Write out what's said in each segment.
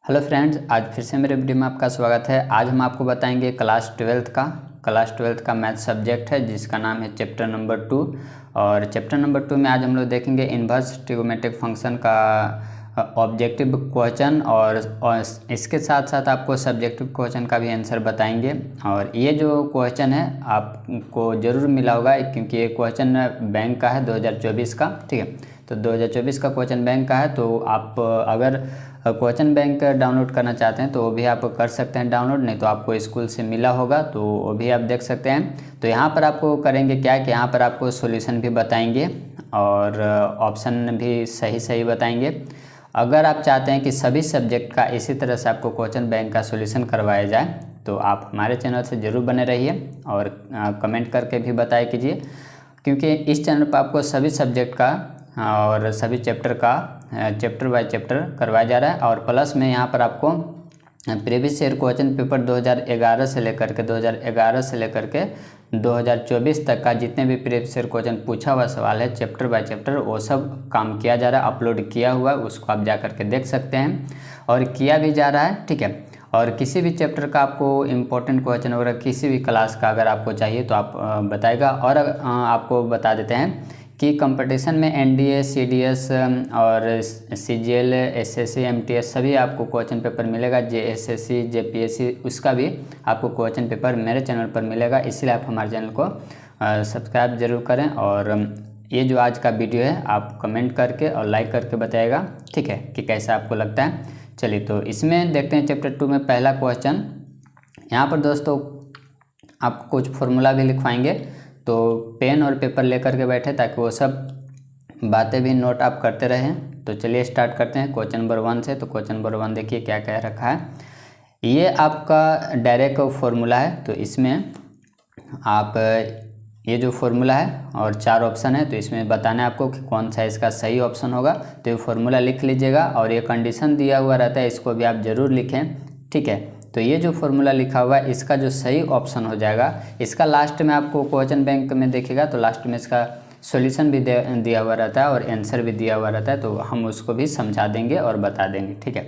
Hello friends, आज फिर से मेरे वीडियो में आपका स्वागत है। आज हम आपको बताएंगे क्लास ट्वेल्थ का मैथ सब्जेक्ट है जिसका नाम है चैप्टर नंबर 2। और चैप्टर नंबर 2 में आज हम लोग देखेंगे इन्वर्स ट्रिगोमेट्रिक फंक्शन का ऑब्जेक्टिव क्वेश्चन और इसके साथ साथ आपको सब्जेक्टिव क्वेश्चन का भी आंसर बताएंगे। और ये जो क्वेश्चन है आपको ज़रूर मिला होगा क्योंकि ये क्वेश्चन बैंक का है 2024 का। ठीक है, तो 2024 का क्वेश्चन बैंक का है। तो आप अगर क्वेश्चन बैंक डाउनलोड करना चाहते हैं तो वो भी आप कर सकते हैं डाउनलोड, नहीं तो आपको स्कूल से मिला होगा तो वो भी आप देख सकते हैं। तो यहाँ पर आपको करेंगे क्या कि यहाँ पर आपको सॉल्यूशन भी बताएंगे और ऑप्शन भी सही बताएंगे। अगर आप चाहते हैं कि सभी सब्जेक्ट का इसी तरह से आपको क्वेश्चन बैंक का सॉल्यूशन करवाया जाए तो आप हमारे चैनल से ज़रूर बने रहिए और कमेंट करके भी बताया कीजिए, क्योंकि इस चैनल पर आपको सभी सब्जेक्ट का और सभी चैप्टर का चैप्टर बाय चैप्टर करवाया जा रहा है। और प्लस में यहाँ पर आपको प्रीवियस ईयर क्वेश्चन पेपर 2011 से लेकर के 2024 तक का जितने भी प्रीवियस ईयर क्वेश्चन पूछा हुआ सवाल है चैप्टर बाय चैप्टर वो सब काम किया जा रहा है, अपलोड किया हुआ है, उसको आप जा करके देख सकते हैं और किया भी जा रहा है। ठीक है, और किसी भी चैप्टर का आपको इम्पोर्टेंट क्वेश्चन वगैरह किसी भी क्लास का अगर आपको चाहिए तो आप बताएगा। और आपको बता देते हैं कि कंपटीशन में एनडीए, सीडीएस और सीजीएल, एसएससी, एमटीएस सभी आपको क्वेश्चन पेपर मिलेगा। जेएसएससी, जेपीएससी उसका भी आपको क्वेश्चन पेपर मेरे चैनल पर मिलेगा, इसलिए आप हमारे चैनल को सब्सक्राइब जरूर करें। और ये जो आज का वीडियो है आप कमेंट करके और लाइक करके बताइएगा, ठीक है, कि कैसा आपको लगता है। चलिए तो इसमें देखते हैं चैप्टर 2 में पहला क्वेश्चन। यहाँ पर दोस्तों आपको कुछ फॉर्मूला भी लिखवाएंगे, तो पेन और पेपर लेकर के बैठे ताकि वो सब बातें भी नोट आप करते रहें। तो चलिए स्टार्ट करते हैं क्वेश्चन नंबर 1 से। तो क्वेश्चन नंबर 1 देखिए क्या क्या रखा है। ये आपका डायरेक्ट फॉर्मूला है, तो इसमें आप ये जो फॉर्मूला है और 4 ऑप्शन है, तो इसमें बताना है आपको कि कौन सा इसका सही ऑप्शन होगा। तो ये फॉर्मूला लिख लीजिएगा और ये कंडीशन दिया हुआ रहता है, इसको भी आप ज़रूर लिखें। ठीक है, तो ये जो फॉर्मूला लिखा हुआ है इसका जो सही ऑप्शन हो जाएगा, इसका लास्ट में आपको क्वेश्चन बैंक में देखिएगा तो लास्ट में इसका सॉल्यूशन भी दिया हुआ रहता है और आंसर भी दिया हुआ रहता है, तो हम उसको भी समझा देंगे और बता देंगे। ठीक है,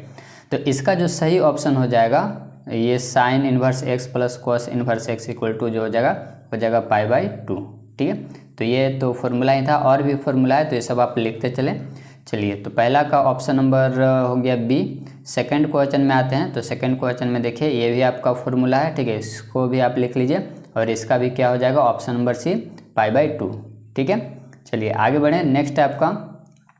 तो इसका जो सही ऑप्शन हो जाएगा ये sine inverse x plus cos inverse x equal to जो हो जाएगा π/2। ठीक है, तो ये तो फॉर्मूला ही था, और भी फॉर्मूला है तो ये सब आप लिखते चलें। चलिए तो पहला का ऑप्शन नंबर हो गया बी। सेकंड क्वेश्चन में आते हैं। तो सेकंड क्वेश्चन में देखिए ये भी आपका फॉर्मूला है, ठीक है, इसको भी आप लिख लीजिए और इसका भी क्या हो जाएगा ऑप्शन नंबर सी π/2। ठीक है, चलिए आगे बढ़ें। नेक्स्ट है आपका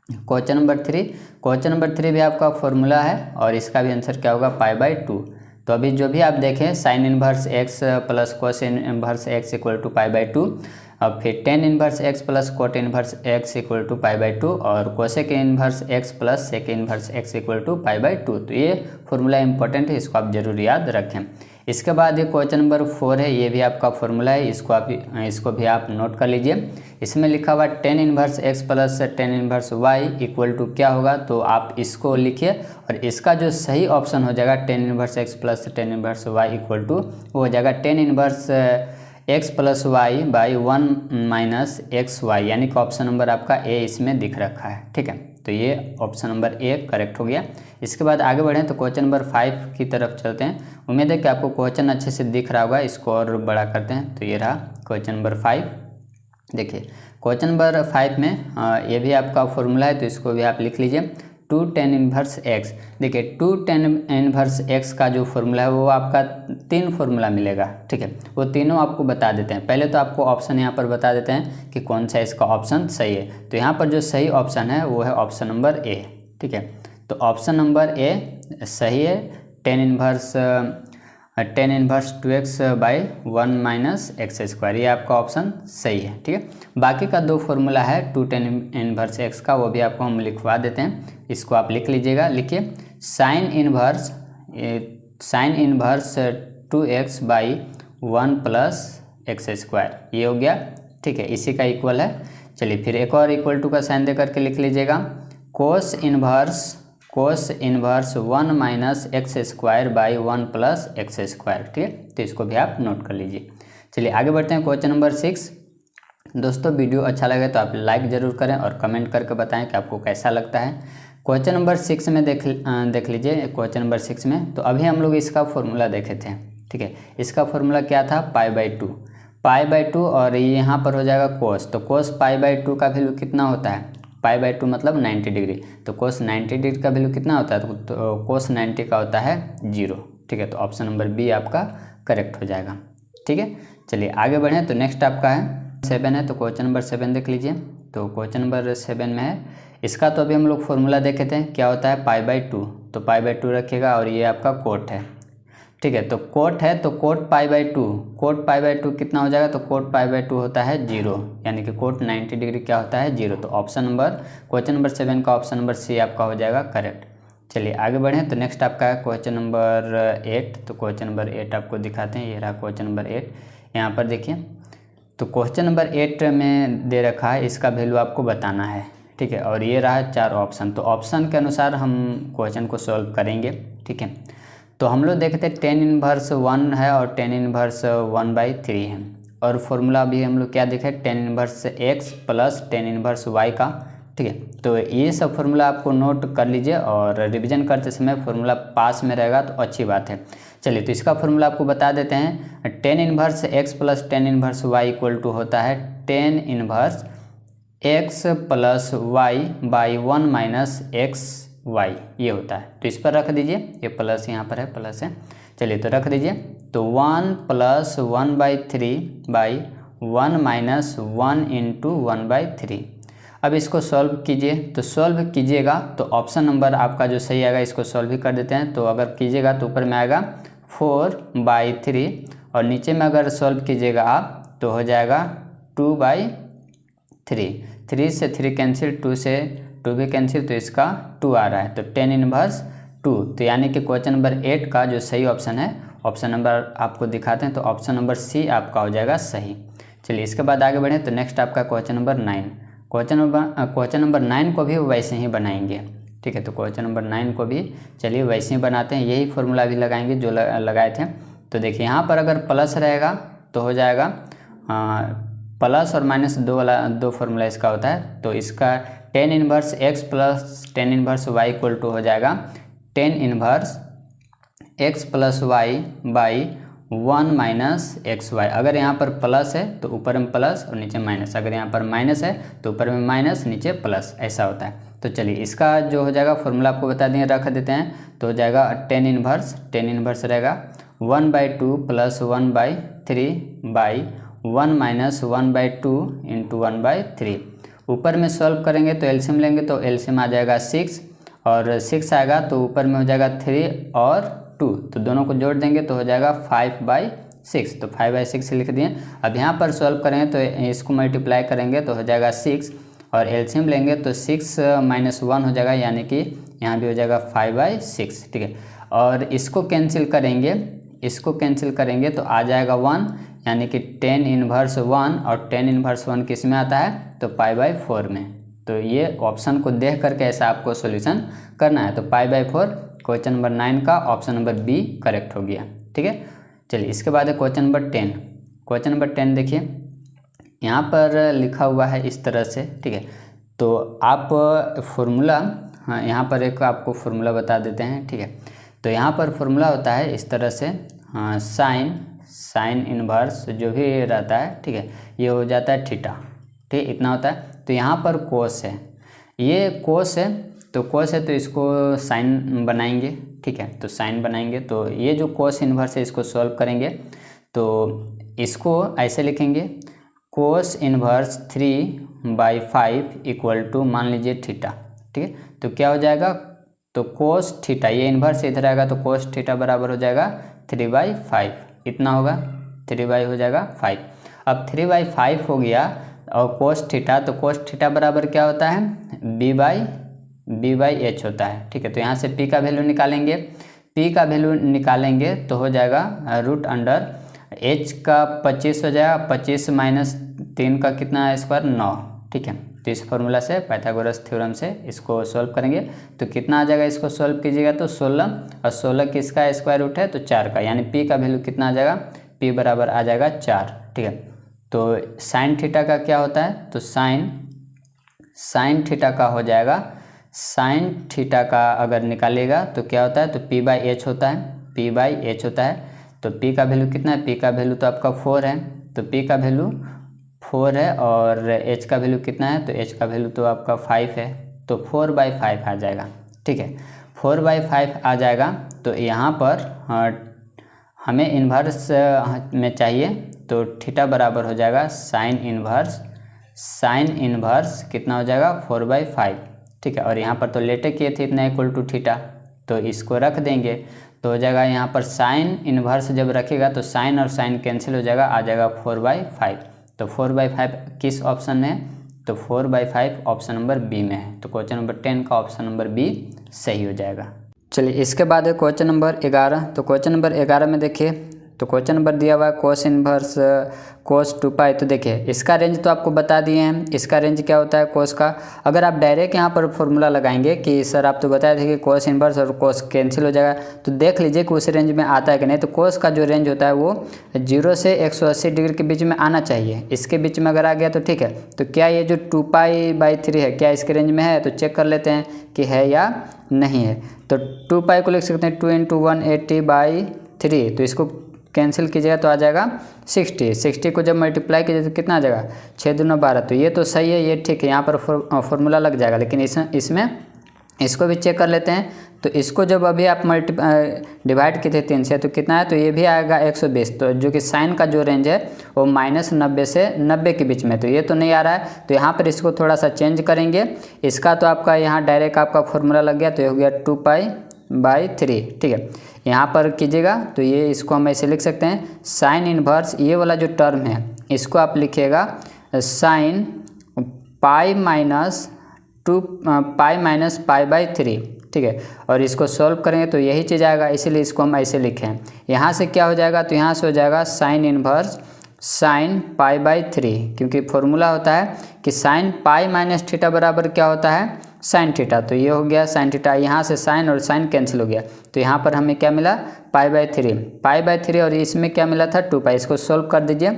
क्वेश्चन नंबर 3। क्वेश्चन नंबर 3 भी आपका फॉर्मूला है और इसका भी आंसर क्या होगा π/2। तो अभी जो भी आप देखें sine inverse x plus cos inverse x equal to π/2 और फिर tan inverse x plus cot inverse x equal to π/2 और cosec inverse x plus sec inverse x equal to π/2। तो ये फॉर्मूला इंपॉर्टेंट है, इसको आप जरूर याद रखें। इसके बाद ये क्वेश्चन नंबर 4 है, ये भी आपका फॉर्मूला है, इसको भी आप नोट कर लीजिए। इसमें लिखा हुआ tan inverse x plus tan inverse Y equal to क्या होगा, तो आप इसको लिखिए और इसका जो सही ऑप्शन हो जाएगा tan inverse x plus tan inverse Y equal to वो हो जाएगा tan inverse x plus Y by 1 minus X Y, यानी कि ऑप्शन नंबर आपका ए इसमें दिख रखा है। ठीक है, तो ये ऑप्शन नंबर ए करेक्ट हो गया। इसके बाद आगे बढ़ें तो क्वेश्चन नंबर 5 की तरफ चलते हैं। उम्मीद है कि आपको क्वेश्चन अच्छे से दिख रहा होगा, इसको और बड़ा करते हैं। तो ये रहा क्वेश्चन नंबर 5। देखिए क्वेश्चन नंबर 5 में ये भी आपका फॉर्मूला है, तो इसको भी आप लिख लीजिए 2 tan इन्वर्स एक्स। देखिए 2 tan इन्वर्स एक्स का जो फॉर्मूला है वो आपका 3 फॉर्मूला मिलेगा। ठीक है, वो तीनों आपको बता देते हैं। पहले तो आपको ऑप्शन यहाँ पर बता देते हैं कि कौन सा इसका ऑप्शन सही है। तो यहाँ पर जो सही ऑप्शन है वो है ऑप्शन नंबर ए। ठीक है, तो ऑप्शन नंबर ए सही है, tan inverse 2x by 1 minus x square, ये आपका ऑप्शन सही है। ठीक है, बाकी का 2 फॉर्मूला है 2 tan इन्वर्स एक्स का, वो भी आपको हम लिखवा देते हैं, इसको आप लिख लीजिएगा। लिखिए sign inverse 2x by 1 plus x square, ये हो गया। ठीक है, इसी का इक्वल है। चलिए फिर एक और इक्वल टू का साइन दे करके लिख लीजिएगा cos inverse 1 minus x square by 1 plus x square. ठीक है, तो इसको भी आप नोट कर लीजिए। चलिए आगे बढ़ते हैं क्वेश्चन नंबर 6। दोस्तों वीडियो अच्छा लगे तो आप लाइक ज़रूर करें और कमेंट करके बताएं कि आपको कैसा लगता है। क्वेश्चन नंबर 6 में देख लीजिए। क्वेश्चन नंबर 6 में तो अभी हम लोग इसका फॉर्मूला देखे थे, ठीक है। इसका फॉर्मूला क्या था, π/2, π/2 और ये यहाँ पर हो जाएगा कोस। तो कोस π/2 का वैल्यू कितना होता है, π/2 मतलब 90 डिग्री। तो कोस 90 डिग्री का वैल्यू कितना होता है, तो कोस 90 का होता है 0, ठीक है। तो ऑप्शन नंबर बी आपका करेक्ट हो जाएगा, ठीक है। चलिए आगे बढ़ें। तो नेक्स्ट आपका है 7 है। तो क्वेश्चन नंबर 7 देख लीजिए। तो क्वेश्चन नंबर 7 में है, इसका तो अभी हम लोग फॉर्मूला देखे थे, क्या होता है π/2। तो π/2 रखिएगा और ये आपका कोट है, ठीक है। तो कोट है तो कोट π/2, कोट π/2 कितना हो जाएगा, तो कोट π/2 होता है 0, यानी कि कोट 90 डिग्री क्या होता है 0। तो ऑप्शन नंबर क्वेश्चन नंबर 7 का ऑप्शन नंबर सी आपका हो जाएगा करेक्ट। चलिए आगे बढ़ें। तो नेक्स्ट आपका है क्वेश्चन नंबर 8। तो क्वेश्चन नंबर 8 आपको दिखाते हैं, ये रहा क्वेश्चन नंबर 8। यहाँ पर देखिए, तो क्वेश्चन नंबर 8 में दे रखा है, इसका वैल्यू आपको बताना है, ठीक है। और ये रहा 4 ऑप्शन। तो ऑप्शन के अनुसार हम क्वेश्चन को सॉल्व करेंगे, ठीक है। तो हम लोग देखते हैं tan इनवर्स 1 है और tan इनवर्स 1/3 है। और फॉर्मूला भी हम लोग क्या देखे, tan inverse x plus tan inverse y का, ठीक है। तो ये सब फॉर्मूला आपको नोट कर लीजिए और रिवीजन करते समय फॉर्मूला पास में रहेगा तो अच्छी बात है। चलिए तो इसका फॉर्मूला आपको बता देते हैं। tan inverse x plus tan inverse y equal to होता है tan inverse x plus y by 1 minus X Y, ये होता है। तो इस पर रख दीजिए, ये प्लस यहाँ पर है, प्लस है। चलिए तो रख दीजिए। तो 1 प्लस 1/3 बाई 1 माइनस 1 इंटू 1/3। अब इसको सॉल्व कीजिए। तो सॉल्व कीजिएगा तो ऑप्शन नंबर आपका जो सही आएगा, इसको सॉल्व भी कर देते हैं। तो अगर कीजिएगा तो ऊपर में आएगा 4/3 और नीचे में अगर सॉल्व कीजिएगा आप तो हो जाएगा 2/3। 3 से 3 कैंसिल, 2 से 2 भी कैंसिल, तो इसका 2 आ रहा है। तो tan इनवर्स 2। तो यानी कि क्वेश्चन नंबर 8 का जो सही ऑप्शन है, ऑप्शन नंबर आपको दिखाते हैं, तो ऑप्शन नंबर सी आपका हो जाएगा सही। चलिए इसके बाद आगे बढ़ें। तो नेक्स्ट आपका क्वेश्चन नंबर 9। क्वेश्चन नंबर 9 को भी वैसे ही बनाएंगे, ठीक है। तो क्वेश्चन नंबर 9 को भी चलिए वैसे ही बनाते हैं, यही फॉर्मूला भी लगाएंगे जो लगाए थे। तो देखिए यहाँ पर अगर प्लस रहेगा तो हो जाएगा प्लस और माइनस दो फार्मूला इसका होता है। तो इसका tan inverse x plus tan inverse y equal to हो जाएगा tan inverse x plus y by 1 minus X Y. अगर यहाँ पर प्लस है तो ऊपर में प्लस और नीचे माइनस, अगर यहाँ पर माइनस है तो ऊपर में माइनस नीचे प्लस, ऐसा होता है। तो चलिए इसका जो हो जाएगा फॉर्मूला आपको बता दें, रख देते हैं। तो हो जाएगा tan इनवर्स रहेगा 1/2 प्लस 1/3 बाई 1 माइनस 1/2 इंटू 1/3। ऊपर में सॉल्व करेंगे तो एलसीएम लेंगे, तो एलसीएम आ जाएगा 6 और 6 आएगा तो ऊपर में हो जाएगा 3 और 2, तो दोनों को जोड़ देंगे तो हो जाएगा 5/6। तो 5/6 लिख दिए। अब यहाँ पर सॉल्व करेंगे तो इसको मल्टीप्लाई करेंगे तो हो जाएगा 6 और एलसीएम लेंगे तो 6 माइनस 1 हो जाएगा, यानी कि यहाँ भी हो जाएगा 5/6, ठीक है। और इसको कैंसिल करेंगे तो आ जाएगा 1, यानी कि tan इनवर्स 1 और tan इनवर्स 1 किस में आता है, तो π/4 में। तो ये ऑप्शन को देख करके ऐसा आपको सॉल्यूशन करना है। तो π/4 क्वेश्चन नंबर 9 का ऑप्शन नंबर बी करेक्ट हो गया, ठीक है। चलिए इसके बाद है क्वेश्चन नंबर 10। क्वेश्चन नंबर 10 देखिए, यहाँ पर लिखा हुआ है इस तरह से, ठीक है। तो आप फॉर्मूला, हाँ यहाँ पर एक आपको फॉर्मूला बता देते हैं, ठीक है। तो यहाँ पर फॉर्मूला होता है इस तरह से, साइन इनवर्स जो भी रहता है, ठीक है, ये हो जाता है थीटा, ठीक है, इतना होता है। तो यहाँ पर कोस है, ये कोस है, तो कोस है तो इसको साइन बनाएंगे, ठीक है। तो साइन बनाएंगे तो ये जो कोस इनवर्स है इसको सॉल्व करेंगे तो इसको ऐसे लिखेंगे, कोस इनवर्स 3/5 इक्वल टू मान लीजिए थीटा, ठीक है। तो क्या हो जाएगा, तो कोस थीटा, ये इन्वर्स इधर आएगा तो कोस थीटा बराबर हो जाएगा 3/5, इतना होगा 3 हो जाएगा 5। अब 3/5 हो गया और कोस थीटा, तो कोस थीटा बराबर क्या होता है, b/h होता है, ठीक है। तो यहाँ से p का वैल्यू निकालेंगे, p का वैल्यू निकालेंगे तो हो जाएगा h का 25 हो जाएगा, 25 माइनस 3 का कितना स्क्वायर 9, ठीक है। तो इस फॉर्मूला से, पाइथागोरस थ्योरम से इसको सॉल्व करेंगे तो कितना आ जाएगा, इसको सॉल्व कीजिएगा तो 16 और 16 किसका स्क्वायर रूट है, तो 4 का, यानी p का वैल्यू कितना आ जाएगा, p बराबर आ जाएगा 4, ठीक है। तो साइन थीटा का क्या होता है, तो साइन थीटा का हो जाएगा साइन थीटा का अगर निकालेगा तो क्या होता है, तो p/h होता है, p/h होता है। तो p का वैल्यू कितना है, p का वैल्यू तो आपका 4 है, तो p का वैल्यू 4 है और h का वैल्यू कितना है, तो h का वैल्यू तो आपका 5 है, तो 4/5 आ जाएगा। ठीक है, 4/5 आ जाएगा। तो यहाँ पर हमें इन्वर्स में चाहिए, तो थीटा बराबर हो जाएगा साइन इन्वर्स कितना हो जाएगा, 4/5। ठीक है, और यहाँ पर तो लेटे किए थे इतना इक्वल टू थीटा, तो इसको रख देंगे तो हो जाएगा यहाँ पर साइन इन्वर्स जब रखेगा तो साइन और साइन कैंसिल हो जाएगा, आ जाएगा 4/5। तो 4/5 किस ऑप्शन में है, तो 4/5 ऑप्शन नंबर बी में है। तो क्वेश्चन नंबर 10 का ऑप्शन नंबर बी सही हो जाएगा। चलिए इसके बाद है क्वेश्चन नंबर 11। तो क्वेश्चन नंबर 11 में देखिए, तो क्वेश्चन नंबर दिया हुआ है कोस इन्वर्स कोस 2π। तो देखिए इसका रेंज तो आपको बता दिए हैं, इसका रेंज क्या होता है कोस का। अगर आप डायरेक्ट यहाँ पर फॉर्मूला लगाएंगे कि सर आप तो बताए थे कि कोस इन्वर्स और कोस कैंसिल हो जाएगा, तो देख लीजिए कि उस रेंज में आता है कि नहीं। तो कोस का जो रेंज होता है वो 0 से 180 डिग्री के बीच में आना चाहिए, इसके बीच में अगर आ गया तो ठीक है। तो क्या ये जो 2π/3 है क्या इसके रेंज में है, तो चेक कर लेते हैं कि है या नहीं है। तो 2π को लिख सकते हैं 2 × 180/3, तो इसको कैंसिल कीजिएगा तो आ जाएगा 60 को जब मल्टीप्लाई कीजिए तो कितना आ जाएगा, 6 दूना 12। तो ये तो सही है, ये ठीक है, यहाँ पर फॉर्मूला लग जाएगा। लेकिन इसमें इसको भी चेक कर लेते हैं। तो इसको जब अभी आप डिवाइड किए थे 3 से तो कितना है, तो ये भी आएगा 120। तो जो कि साइन का जो रेंज है वो -90 से 90 के बीच में, तो ये तो नहीं आ रहा है। तो यहाँ पर इसको थोड़ा सा चेंज करेंगे। इसका तो आपका यहाँ डायरेक्ट आपका फॉर्मूला लग गया, तो ये हो गया 2π/3। ठीक है, यहाँ पर कीजिएगा तो ये इसको हम ऐसे लिख सकते हैं साइन इन्वर्स, ये वाला जो टर्म है इसको आप लिखिएगा साइन π-π/3। ठीक है, और इसको सॉल्व करेंगे तो यही चीज़ आएगा, इसीलिए इसको हम ऐसे लिखे हैं। यहाँ से क्या हो जाएगा, तो यहाँ से हो जाएगा साइन इन्वर्स साइन π/3, क्योंकि फॉर्मूला होता है कि साइन π - थीटा बराबर क्या होता है, साइन थीटा। तो ये हो गया साइन थीटा, यहाँ से साइन और साइन कैंसिल हो गया। तो यहाँ पर हमें क्या मिला, π/3 और इसमें क्या मिला था 2π। इसको सॉल्व कर दीजिए,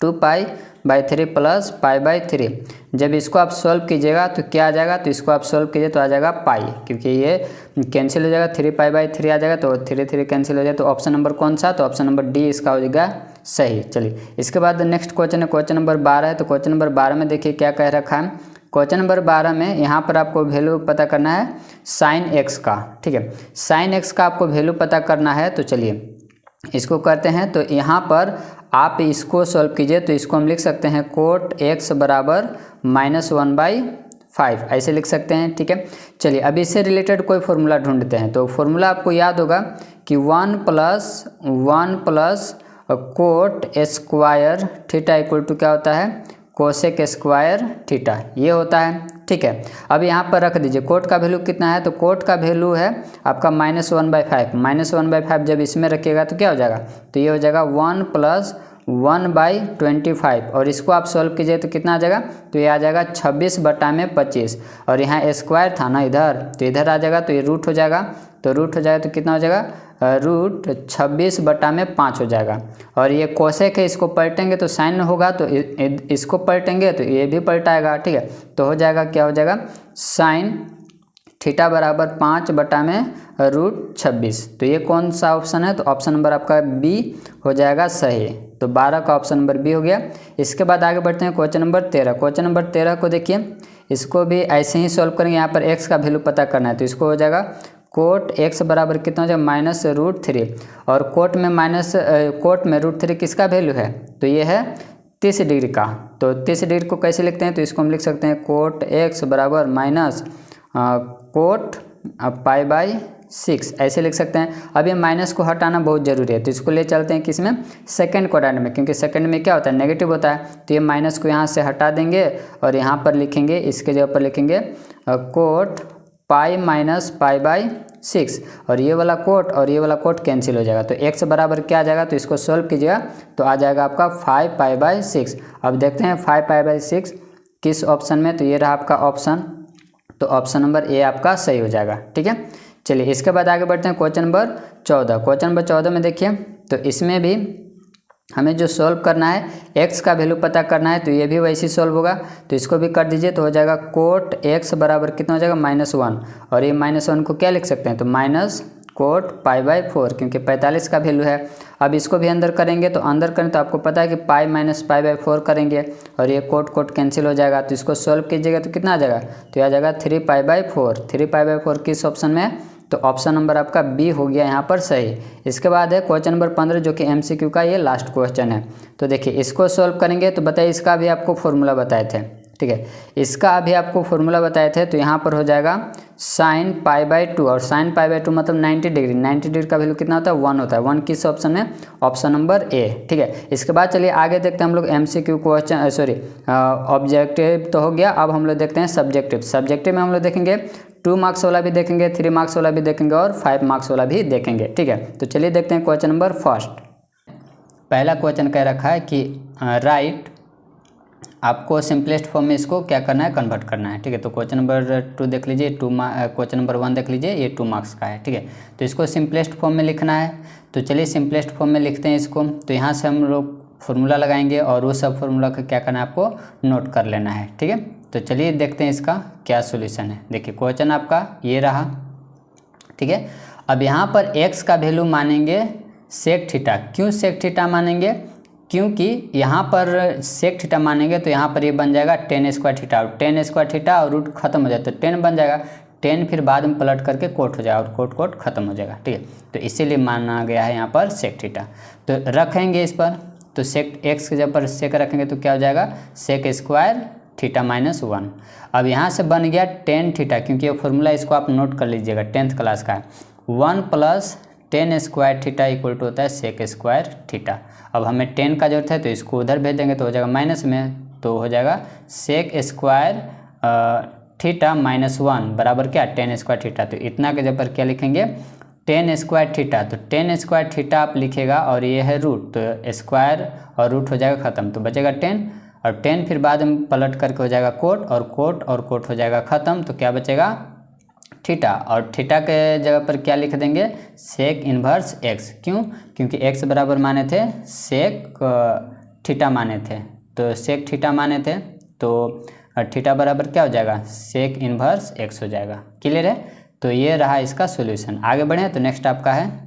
2π/3 प्लस π/3। जब इसको आप सॉल्व कीजिएगा तो क्या आ जाएगा, तो इसको आप सॉल्व कीजिए तो आ जाएगा पाई, क्योंकि ये कैंसिल हो जाएगा, 3π/3 आ जाएगा, तो 3 कैंसिल हो जाएगा। तो ऑप्शन नंबर कौन सा, तो ऑप्शन नंबर डी इसका हो जाएगा सही। चलिए इसके बाद नेक्स्ट क्वेश्चन है क्वेश्चन नंबर 12 है। तो क्वेश्चन नंबर 12 में देखिए क्या कह रखा है। क्वेश्चन नंबर 12 में यहाँ पर आपको वैल्यू पता करना है साइन एक्स का। ठीक है, साइन एक्स का आपको वैल्यू पता करना है। तो चलिए इसको करते हैं। तो यहाँ पर आप इसको सॉल्व कीजिए, तो इसको हम लिख सकते हैं कोट x बराबर -1/5, ऐसे लिख सकते हैं। ठीक है, चलिए अब इससे रिलेटेड कोई फॉर्मूला ढूंढते हैं। तो फॉर्मूला आपको याद होगा कि 1 plus cot square theta equal to क्या होता है, कोसेक स्क्वायर थीटा, ये होता है। ठीक है, अब यहाँ पर रख दीजिए कोट का वैल्यू कितना है, तो कोट का वैल्यू है आपका -1/5। -1/5 जब इसमें रखिएगा तो क्या हो जाएगा, तो ये हो जाएगा 1 + 1/25, और इसको आप सॉल्व कीजिए तो कितना आ जाएगा, तो ये आ जाएगा 26/25। और यहाँ स्क्वायर था ना इधर, तो इधर आ जाएगा, तो ये रूट हो जाएगा। तो रूट हो जाएगा तो कितना हो जाएगा, रूट 26/5 हो जाएगा। और ये कोसेक है, इसको पलटेंगे तो साइन होगा, तो इसको पलटेंगे तो ये भी पलटाएगा। ठीक है, तो हो जाएगा क्या हो जाएगा, साइन थीटा बराबर 5/√26। तो ये कौन सा ऑप्शन है, तो ऑप्शन नंबर आपका बी हो जाएगा सही। तो 12 का ऑप्शन नंबर बी हो गया। इसके बाद आगे बढ़ते हैं क्वेश्चन नंबर 13। क्वेश्चन नंबर 13 को देखिए, इसको भी ऐसे ही सॉल्व करेंगे। यहाँ पर एक्स का वैल्यू पता करना है, तो इसको हो जाएगा कोट x बराबर कितना हो जाएगा, -√3। और कोट में √3 किसका वैल्यू है, तो ये है 30 डिग्री का। तो 30 डिग्री को कैसे लिखते हैं, तो इसको हम लिख सकते हैं कोट x बराबर माइनस कोट π/6, ऐसे लिख सकते हैं। अब ये माइनस को हटाना बहुत ज़रूरी है, तो इसको ले चलते हैं किसमें, सेकंड क्वाड्रेंट में, क्योंकि सेकंड में क्या होता है, नेगेटिव होता है। तो ये माइनस को यहाँ से हटा देंगे और यहाँ पर लिखेंगे, इसके जगह पर लिखेंगे कोट π - π/6, और ये वाला कोट और ये वाला कोट कैंसिल हो जाएगा। तो x बराबर क्या आ जाएगा, तो इसको सॉल्व कीजिएगा तो आ जाएगा आपका 5π/6। अब देखते हैं 5π/6 किस ऑप्शन में, तो ये रहा आपका ऑप्शन। तो ऑप्शन नंबर ए आपका सही हो जाएगा। ठीक है, चलिए इसके बाद आगे बढ़ते हैं क्वेश्चन नंबर 14। क्वेश्चन नंबर 14 में देखिए, तो इसमें भी हमें जो सॉल्व करना है x का वैल्यू पता करना है, तो ये भी वैसे ही सॉल्व होगा। तो इसको भी कर दीजिए, तो हो जाएगा कोट x बराबर कितना हो जाएगा -1, और ये -1 को क्या लिख सकते हैं, तो माइनस कोट π/4, क्योंकि 45 का वैल्यू है। अब इसको भी अंदर करेंगे, तो अंदर करें तो आपको पता है कि पाई माइनस π/4 करेंगे, और ये कोट कोट कैंसिल हो जाएगा। तो इसको सॉल्व कीजिएगा तो कितना आ जाएगा, तो आ जाएगा 3π/4। 3π/4 किस ऑप्शन में है, तो ऑप्शन नंबर आपका बी हो गया यहाँ पर सही। इसके बाद है क्वेश्चन नंबर 15, जो कि MCQ का ये लास्ट क्वेश्चन है। तो देखिए इसको सॉल्व करेंगे, तो बताइए इसका भी आपको फॉर्मूला बताए थे, ठीक है, इसका अभी आपको फॉर्मूला बताए थे। तो यहाँ पर हो जाएगा sin π/2, और sin π/2 मतलब 90 डिग्री। 90 डिग्री का वैल्यू कितना होता है, 1 होता है। 1 किस ऑप्शन में, ऑप्शन नंबर ए, ठीक है। इसके बाद चलिए आगे देखते हैं हम लोग MCQ क्वेश्चन, सॉरी ऑब्जेक्टिव तो हो गया। अब हम लोग देखते हैं सब्जेक्टिव। सब्जेक्टिव में हम लोग देखेंगे 2 मार्क्स वाला भी देखेंगे, 3 मार्क्स वाला भी देखेंगे, और 5 मार्क्स वाला भी देखेंगे, ठीक है। तो चलिए देखते हैं क्वेश्चन नंबर फर्स्ट। पहला क्वेश्चन कह रखा है कि राइट, आपको सिंपलेस्ट फॉर्म में इसको क्या करना है, कन्वर्ट करना है, ठीक है। तो क्वेश्चन नंबर 2 देख लीजिए, क्वेश्चन नंबर 1 देख लीजिए, ये 2 मार्क्स का है, ठीक है। तो इसको सिंपलेस्ट फॉर्म में लिखना है। तो चलिए सिंपलेस्ट फॉर्म में लिखते हैं इसको। तो यहाँ से हम लोग फार्मूला लगाएंगे, और वो सब फार्मूला का क्या करना है, आपको नोट कर लेना है, ठीक है। तो चलिए देखते हैं इसका क्या सोल्यूशन है। देखिए क्वेश्चन आपका ये रहा, ठीक है। अब यहाँ पर x का वैल्यू मानेंगे सेक थीटा। क्यों सेक थीटा मानेंगे, क्योंकि यहाँ पर सेक थीटा मानेंगे तो यहाँ पर ये बन जाएगा tan स्क्वायर थीटा, और tan स्क्वायर थीटा और रूट खत्म हो जाए तो 10 बन जाएगा। 10 फिर बाद में पलट करके कोट हो जाएगा, और कोट कोट खत्म हो जाएगा, ठीक है। तो इसीलिए माना गया है यहाँ पर सेक थीटा। तो रखेंगे इस पर, तो सेक x के जब पर सेक रखेंगे तो क्या हो जाएगा, सेक स्क्वायर थीटा -1। अब यहाँ से बन गया tan थीटा, क्योंकि ये फॉर्मूला इसको आप नोट कर लीजिएगा, 10th क्लास का है। 1 + tan square theta equal to होता है सेक स्क्वायर थीटा। अब हमें 10 का जरूरत है, तो इसको उधर भेज देंगे तो हो जाएगा माइनस में, तो हो जाएगा सेक स्क्वायर थीटा -1 बराबर क्या, tan स्क्वायर थीटा। तो इतना के जब पर क्या लिखेंगे, tan स्क्वायर थीटा। तो tan स्क्वायर थीटा आप लिखेगा, और ये है रूट, तो स्क्वायर और रूट हो जाएगा ख़त्म, तो बचेगा 10, और 10 फिर बाद में पलट करके हो जाएगा कोट, और कोट हो जाएगा ख़त्म। तो क्या बचेगा, थीटा, और थीटा के जगह पर क्या लिख देंगे, सेक इन्वर्स x। क्यों, क्योंकि x बराबर माने थे सेक थीटा माने थे, तो सेक थीटा माने थे, तो थीटा बराबर क्या हो जाएगा, सेक इन्वर्स x हो जाएगा। क्लियर है। तो ये रहा इसका सॉल्यूशन। आगे बढ़े, तो नेक्स्ट आपका है,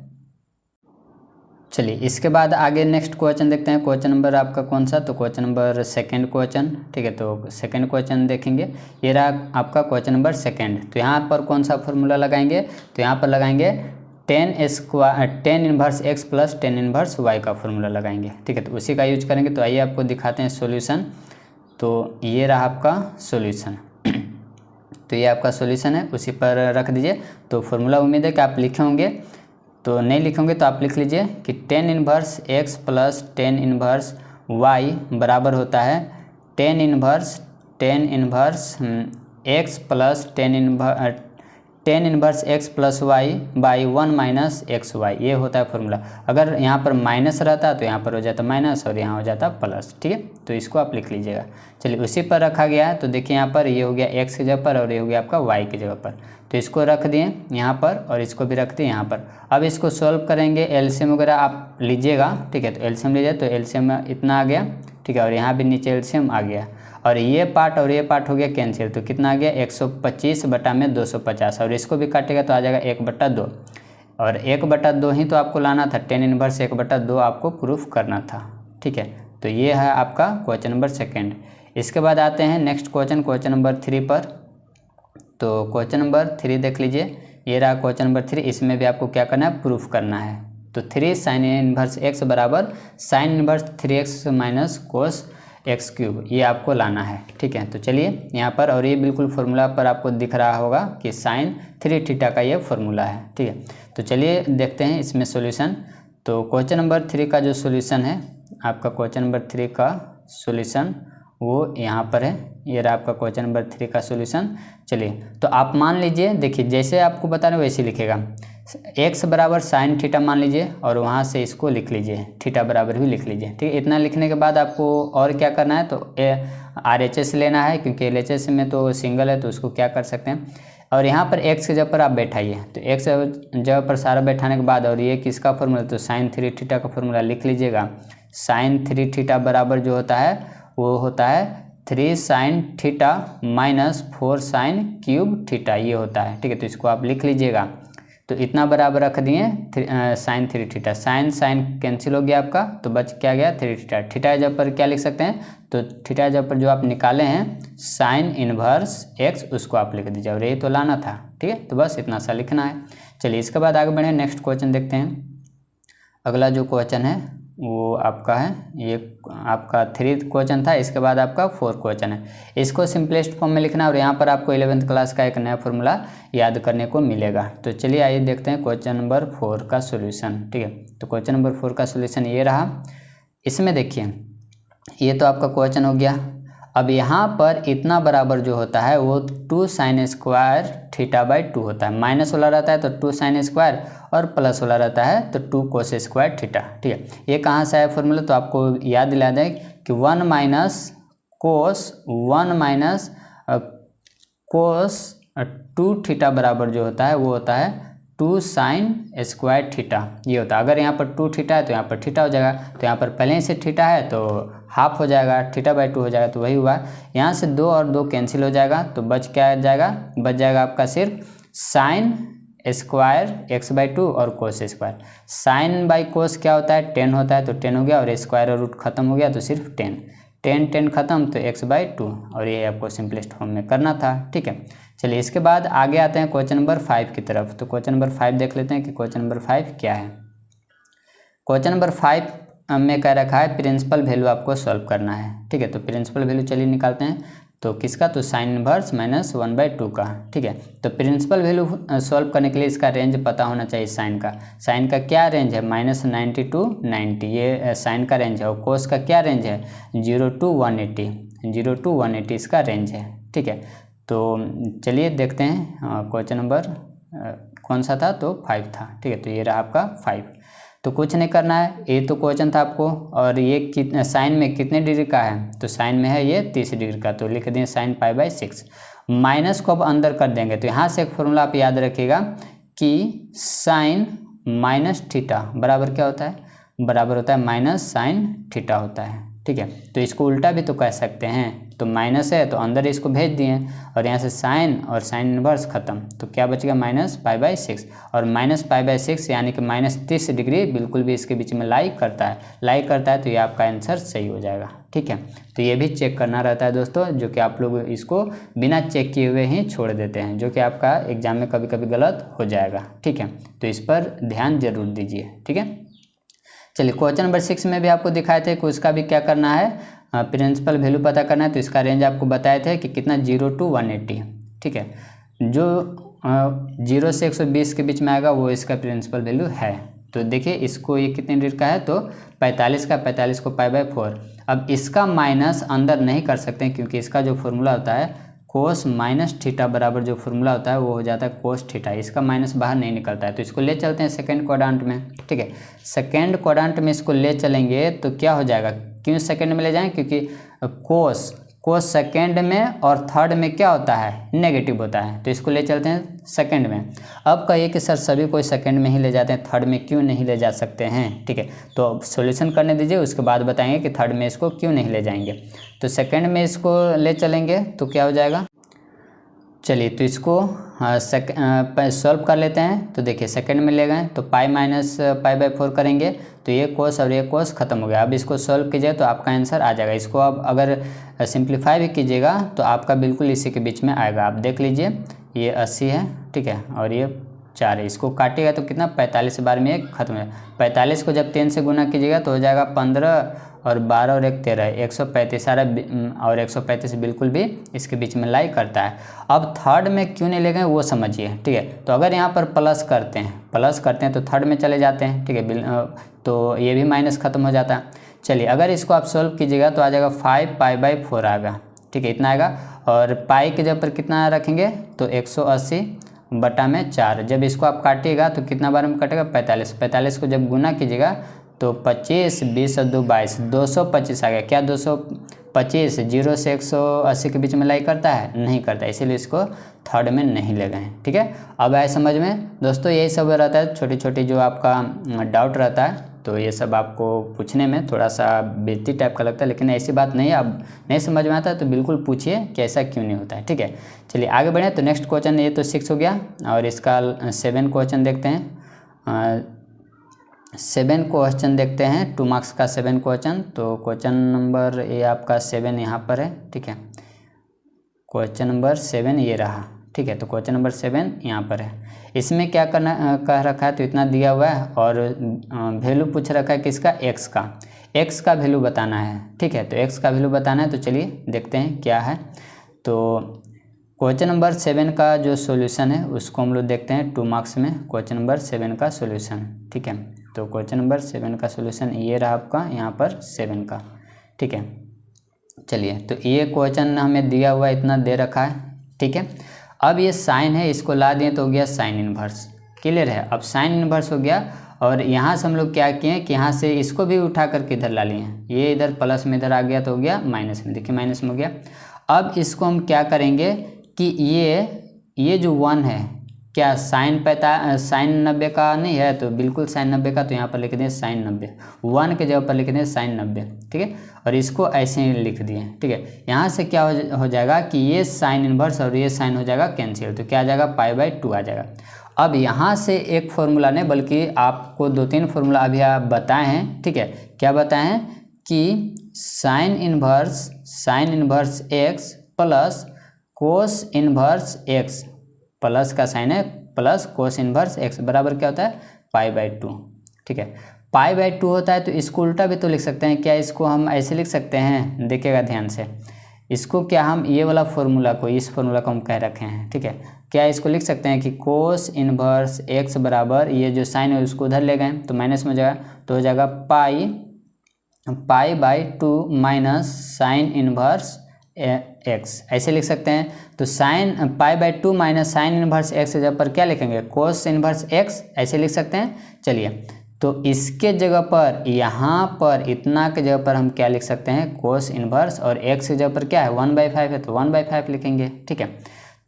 चलिए इसके बाद आगे नेक्स्ट क्वेश्चन देखते हैं। क्वेश्चन नंबर आपका कौन सा, तो क्वेश्चन नंबर सेकंड क्वेश्चन, ठीक है। तो सेकंड क्वेश्चन देखेंगे, ये रहा आपका क्वेश्चन नंबर सेकंड। तो यहाँ पर कौन सा फॉर्मूला लगाएंगे, तो यहाँ पर लगाएंगे tan inverse x plus tan inverse y का फॉर्मूला लगाएंगे, ठीक है। तो उसी का यूज करेंगे। तो आइए आपको दिखाते हैं सोल्यूशन। तो ये रहा आपका सोल्यूशन। तो ये आपका सोल्यूशन है, उसी पर रख दीजिए। तो फॉर्मूला उम्मीद है कि आप लिखे होंगे, तो नहीं लिखेंगे तो आप लिख लीजिए कि tan inverse x plus tan inverse y बराबर होता है tan inverse x plus tan inverse x plus y by 1 minus X Y. ये होता है फॉर्मूला। अगर यहाँ पर माइनस रहता तो यहाँ पर हो जाता माइनस, और यहाँ हो जाता प्लस, ठीक है। तो इसको आप लिख लीजिएगा। चलिए उसी पर रखा गया है। तो देखिए यहाँ पर ये हो गया x की जगह पर, और ये हो गया आपका y की जगह पर। तो इसको रख दिए यहाँ पर, और इसको भी रख दिए यहाँ पर। अब इसको सॉल्व करेंगे, एलसीएम वगैरह आप लीजिएगा, ठीक है। तो एलसीएम लीजिए, तो एलसीएम इतना आ गया, ठीक है। और यहाँ भी नीचे एलसीएम आ गया, और ये पार्ट और ये पार्ट हो गया कैंसिल। तो कितना आ गया, 125 बटा में 250, और इसको भी काटेगा तो आ जाएगा 1/2, और 1/2 ही तो आपको लाना था। tan इन्वर्स 1/2 आपको प्रूफ करना था, ठीक है। तो ये है आपका क्वेश्चन नंबर सेकंड। इसके बाद आते हैं नेक्स्ट क्वेश्चन नंबर 3 पर। तो क्वेश्चन नंबर 3 देख लीजिए, ये रहा क्वेश्चन नंबर 3। इसमें भी आपको क्या करना है, प्रूफ करना है। तो 3 sin इन्वर्स x बराबर sin inverse 3x minus cos x cube, ये आपको लाना है, ठीक है। तो चलिए यहाँ पर, और ये बिल्कुल फार्मूला पर आपको दिख रहा होगा कि sin 3 थीटा का ये फार्मूला है, ठीक है। तो चलिए देखते हैं इसमें सॉल्यूशन। तो क्वेश्चन नंबर 3 का जो सॉल्यूशन है, आपका क्वेश्चन नंबर 3 का सॉल्यूशन वो यहाँ पर है। ये रहा आपका क्वेश्चन नंबर 3 का सॉल्यूशन। चलिए तो आप मान लीजिए, देखिए जैसे आपको बता रहे वैसे लिखेगा। x बराबर साइन थीटा मान लीजिए, और वहाँ से इसको लिख लीजिए, थीटा बराबर भी लिख लीजिए, ठीक है। इतना लिखने के बाद आपको और क्या करना है, तो RHS लेना है, क्योंकि LHS में तो सिंगल है, तो उसको क्या कर सकते हैं, और यहाँ पर x की जगह पर आप बैठाइए। तो x जगह पर सारा बैठाने के बाद, और ये किसका फॉर्मूला, तो साइन 3 थीटा का फॉर्मूला लिख लीजिएगा। साइन 3 थीटा बराबर जो होता है वो होता है 3 sine theta minus 4 sine cube theta, ये होता है। ठीक है, तो इसको आप लिख लीजिएगा। तो इतना बराबर रख दिए sine 3 theta, sine sine cancel हो गया आपका, तो बच क्या गया 3 थीटा। थीटा जब पर क्या लिख सकते हैं, तो थीटा जब पर जो आप निकाले हैं साइन इनवर्स एक्स, उसको आप लिख दीजिए, और यही तो लाना था। ठीक है, तो बस इतना सा लिखना है। चलिए इसके बाद आगे बढ़े, नेक्स्ट क्वेश्चन देखते हैं। अगला जो क्वेश्चन है वो आपका है, ये आपका 3 क्वेश्चन था, इसके बाद आपका 4 क्वेश्चन है। इसको सिंपलेस्ट फॉर्म में लिखना, और यहाँ पर आपको 11th क्लास का एक नया फॉर्मूला याद करने को मिलेगा। तो चलिए आइए देखते हैं क्वेश्चन नंबर 4 का सोल्यूशन। ठीक है, तो क्वेश्चन नंबर 4 का सोल्यूशन ये रहा। इसमें देखिए, ये तो आपका क्वेश्चन हो गया। अब यहाँ पर इतना बराबर जो होता है वो 2 साइन स्क्वायर थीटा बाई 2 होता है। माइनस वाला रहता है तो 2 साइन स्क्वायर, और प्लस वाला रहता है तो 2 कोस स्क्वायर थीटा। ठीक है, ये कहाँ से आया फॉर्मूला, तो आपको याद दिला दें कि 1 माइनस कोस 2 थीटा बराबर जो होता है वो होता है 2 साइन स्क्वायर थीटा, ये होता है। अगर यहाँ पर 2 थीटा है तो यहाँ पर थीटा हो जाएगा, तो यहाँ पर पहले से थीटा है तो हाफ हो जाएगा, थीटा बाई 2 हो जाएगा, तो वही हुआ। यहाँ से 2 और 2 कैंसिल हो जाएगा, तो बच क्या जाएगा, बच जाएगा आपका सिर्फ साइन स्क्वायर एक्स बाई 2 और cos square. Sine by cos क्या होता है, 10 होता है, तो 10 हो गया, और स्क्वायर और रूट खत्म हो गया, तो सिर्फ 10 खत्म, तो एक्स बाई 2, और ये आपको सिंपलेस्ट फॉर्म में करना था। ठीक है, चलिए इसके बाद आगे आते हैं क्वेश्चन नंबर 5 की तरफ। तो क्वेश्चन नंबर 5 देख लेते हैं कि क्वेश्चन नंबर 5 क्या है। क्वेश्चन नंबर 5 में कह रखा है प्रिंसिपल वैल्यू आपको सॉल्व करना है। ठीक है, तो प्रिंसिपल वैल्यू चलिए निकालते हैं। तो किसका, तो साइन इनवर्स माइनस 1/2 का। ठीक है, तो प्रिंसिपल वैल्यू सॉल्व करने के लिए इसका रेंज पता होना चाहिए। साइन का क्या रेंज है, -90 to 90, ये साइन का रेंज है। और कोस का क्या रेंज है, 0 to 180 इसका रेंज है। ठीक है, तो चलिए देखते हैं क्वेश्चन नंबर कौन सा था, तो 5 था। ठीक है, तो ये रहा आपका 5। तो कुछ नहीं करना है, ये तो क्वेश्चन था आपको, और ये साइन में कितने डिग्री का है, तो साइन में है ये 30 डिग्री का, तो लिख दें साइन π/6। माइनस को अब अंदर कर देंगे, तो यहाँ से एक फॉर्मूला आप याद रखिएगा कि साइन माइनस थीटा बराबर क्या होता है, बराबर होता है माइनस साइन थीटा होता है। ठीक है, तो इसको उल्टा भी तो कह सकते हैं, तो माइनस है तो अंदर इसको भेज दिए, और यहाँ से साइन और साइन इनवर्स खत्म, तो क्या बचेगा माइनस π/6, और माइनस π/6 यानी कि -30 डिग्री बिल्कुल भी इसके बीच में लाई करता है, तो ये आपका आंसर सही हो जाएगा। ठीक है, तो ये भी चेक करना रहता है दोस्तों, जो कि आप लोग इसको बिना चेक किए हुए ही छोड़ देते हैं, जो कि आपका एग्जाम में कभी कभी गलत हो जाएगा। ठीक है, तो इस पर ध्यान जरूर दीजिए। ठीक है, चलिए क्वेश्चन नंबर 6 में भी आपको दिखाए थे कि उसका भी क्या करना है, प्रिंसिपल वैल्यू पता करना है। तो इसका रेंज आपको बताए थे कि कितना, 0 to 180। ठीक है, जो 0 से 120 के बीच में आएगा वो इसका प्रिंसिपल वैल्यू है। तो देखिए इसको, ये कितने डिग्री का है, तो 45 का, 45 को π/4। अब इसका माइनस अंदर नहीं कर सकते हैं, क्योंकि इसका जो फॉर्मूला होता है कोस माइनस थीटा बराबर जो फॉर्मूला होता है वो हो जाता है कोस थीटा, इसका माइनस बाहर नहीं निकलता है। तो इसको ले चलते हैं सेकंड क्वाड्रेंट में। ठीक है, सेकंड क्वाड्रेंट में इसको ले चलेंगे तो क्या हो जाएगा, क्यों सेकंड में ले जाएं, क्योंकि कोस सेकंड में और थर्ड में क्या होता है, नेगेटिव होता है, तो इसको ले चलते हैं सेकंड में। अब कहिए कि सर सभी कोई सेकंड में ही ले जाते हैं, थर्ड में क्यों नहीं ले जा सकते हैं। ठीक है, तो सॉल्यूशन करने दीजिए, उसके बाद बताएंगे कि थर्ड में इसको क्यों नहीं ले जाएंगे। तो सेकंड में इसको ले चलेंगे तो क्या हो जाएगा, चलिए तो इसको सॉल्व कर लेते हैं। तो देखिए सेकंड में ले गए तो पाई माइनस π/4 करेंगे, तो ये कोस और ये कोस खत्म हो गया। अब इसको सॉल्व कीजिए तो आपका आंसर आ जाएगा। इसको अब अगर सिंप्लीफाई भी कीजिएगा तो आपका बिल्कुल इसी के बीच में आएगा। आप देख लीजिए ये 80 है, ठीक है, और ये 4 है। इसको काटिएगा तो कितना, 45 से 12 में 1 खत्म है। 45 को जब 10 से गुना कीजिएगा तो हो जाएगा 15, और 12 और 1 13, 135 सारा, और 135 बिल्कुल भी इसके बीच में लाई करता है। अब थर्ड में क्यों नहीं ले गए वो समझिए। ठीक है, तो अगर यहाँ पर प्लस करते हैं तो थर्ड में चले जाते हैं। ठीक है, तो ये भी माइनस खत्म हो जाता है। चलिए अगर इसको आप सॉल्व कीजिएगा तो आ जाएगा 5π/4 आएगा। ठीक है, इतना आएगा, और पाई के जब पर कितना रखेंगे तो 180/4। जब इसको आप काटिएगा तो कितना बार में कटेगा, 45 को जब गुना कीजिएगा तो 25, 20 और 2 22, 225 आ गया। क्या 225 0 से 180 के बीच में लाई करता है, नहीं करता, इसीलिए इसको थर्ड में नहीं ले गए। ठीक है, अब आए समझ में दोस्तों। यही सब रहता है, छोटी छोटी जो आपका डाउट रहता है तो ये सब आपको पूछने में थोड़ा सा बेइज्जती टाइप का लगता है, लेकिन ऐसी बात नहीं है। अब नहीं समझ में आता है तो बिल्कुल पूछिए कि ऐसा क्यों नहीं होता है, ठीक है। चलिए आगे बढ़ें। तो नेक्स्ट क्वेश्चन, ये तो 6 हो गया और इसका 7 क्वेश्चन देखते हैं। 7 क्वेश्चन देखते हैं, 2 मार्क्स का 7 क्वेश्चन। तो क्वेश्चन नंबर ये आपका 7 यहाँ पर है, ठीक है। क्वेश्चन नंबर 7 ये रहा, ठीक है। तो क्वेश्चन नंबर 7 यहाँ पर है। इसमें क्या करना कह रखा है, तो इतना दिया हुआ है और वैल्यू पूछ रखा है किसका, एक्स का। एक्स का वैल्यू बताना है, ठीक है। तो एक्स का वैल्यू बताना है, तो चलिए देखते हैं क्या है। तो क्वेश्चन नंबर 7 का जो सॉल्यूशन है उसको हम लोग देखते हैं 2 मार्क्स में। क्वेश्चन नंबर 7 का सॉल्यूशन, ठीक है। तो क्वेश्चन नंबर 7 का सॉल्यूशन ये रहा आपका यहाँ पर 7 का, ठीक है। चलिए, तो ये क्वेश्चन हमें दिया हुआ इतना दे रखा है, ठीक है। अब ये साइन है, इसको ला दिए तो हो गया साइन इन्वर्स, क्लियर है। अब साइन इन्वर्स हो गया और यहाँ से हम लोग क्या किए कि यहाँ से इसको भी उठा करके इधर ला लिए हैं। ये इधर प्लस में इधर आ गया तो हो गया माइनस में, देखिए माइनस में हो गया। अब इसको हम क्या करेंगे कि ये जो 1 है, क्या साइन 90 का नहीं है, तो बिल्कुल साइन 90 का, तो यहाँ पर लिख दें साइन 90, 1 के जगह पर लिख दें साइन 90, ठीक है। और इसको ऐसे ही लिख दिए, ठीक है। यहाँ से क्या हो जाएगा कि ये साइन इन्वर्स और ये साइन हो जाएगा कैंसिल, तो क्या आ जाएगा, π/2 आ जाएगा। अब यहाँ से एक फॉर्मूला ने, बल्कि आपको 2-3 फॉर्मूला अभी आप बताए हैं, ठीक है। क्या बताए हैं कि sign inverse x plus cos inverse x, plus का साइन है प्लस कोस इन्वर्स x बराबर क्या होता है, π/2, ठीक है। π/2 होता है, तो इसको उल्टा भी तो लिख सकते हैं। क्या इसको हम ऐसे लिख सकते हैं, देखिएगा ध्यान से। इसको क्या हम ये वाला फॉर्मूला को, इस फॉर्मूला को हम कह रखे हैं, ठीक है। क्या इसको लिख सकते हैं कि कोस इन्वर्स x बराबर, ये जो साइन है उसको उधर ले गए तो माइनस में हो जाएगा, तो हो जाएगा π/2 माइनस साइन इन्वर्स x, ऐसे लिख सकते हैं। तो sine π/2 minus sine inverse x के जगह पर क्या लिखेंगे, कोस इन्वर्स x, ऐसे लिख सकते हैं। चलिए, तो इसके जगह पर, यहाँ पर इतना के जगह पर हम क्या लिख सकते हैं, कोस इन्वर्स, और x की जगह पर क्या है 1/5 है, तो 1/5 लिखेंगे, ठीक है।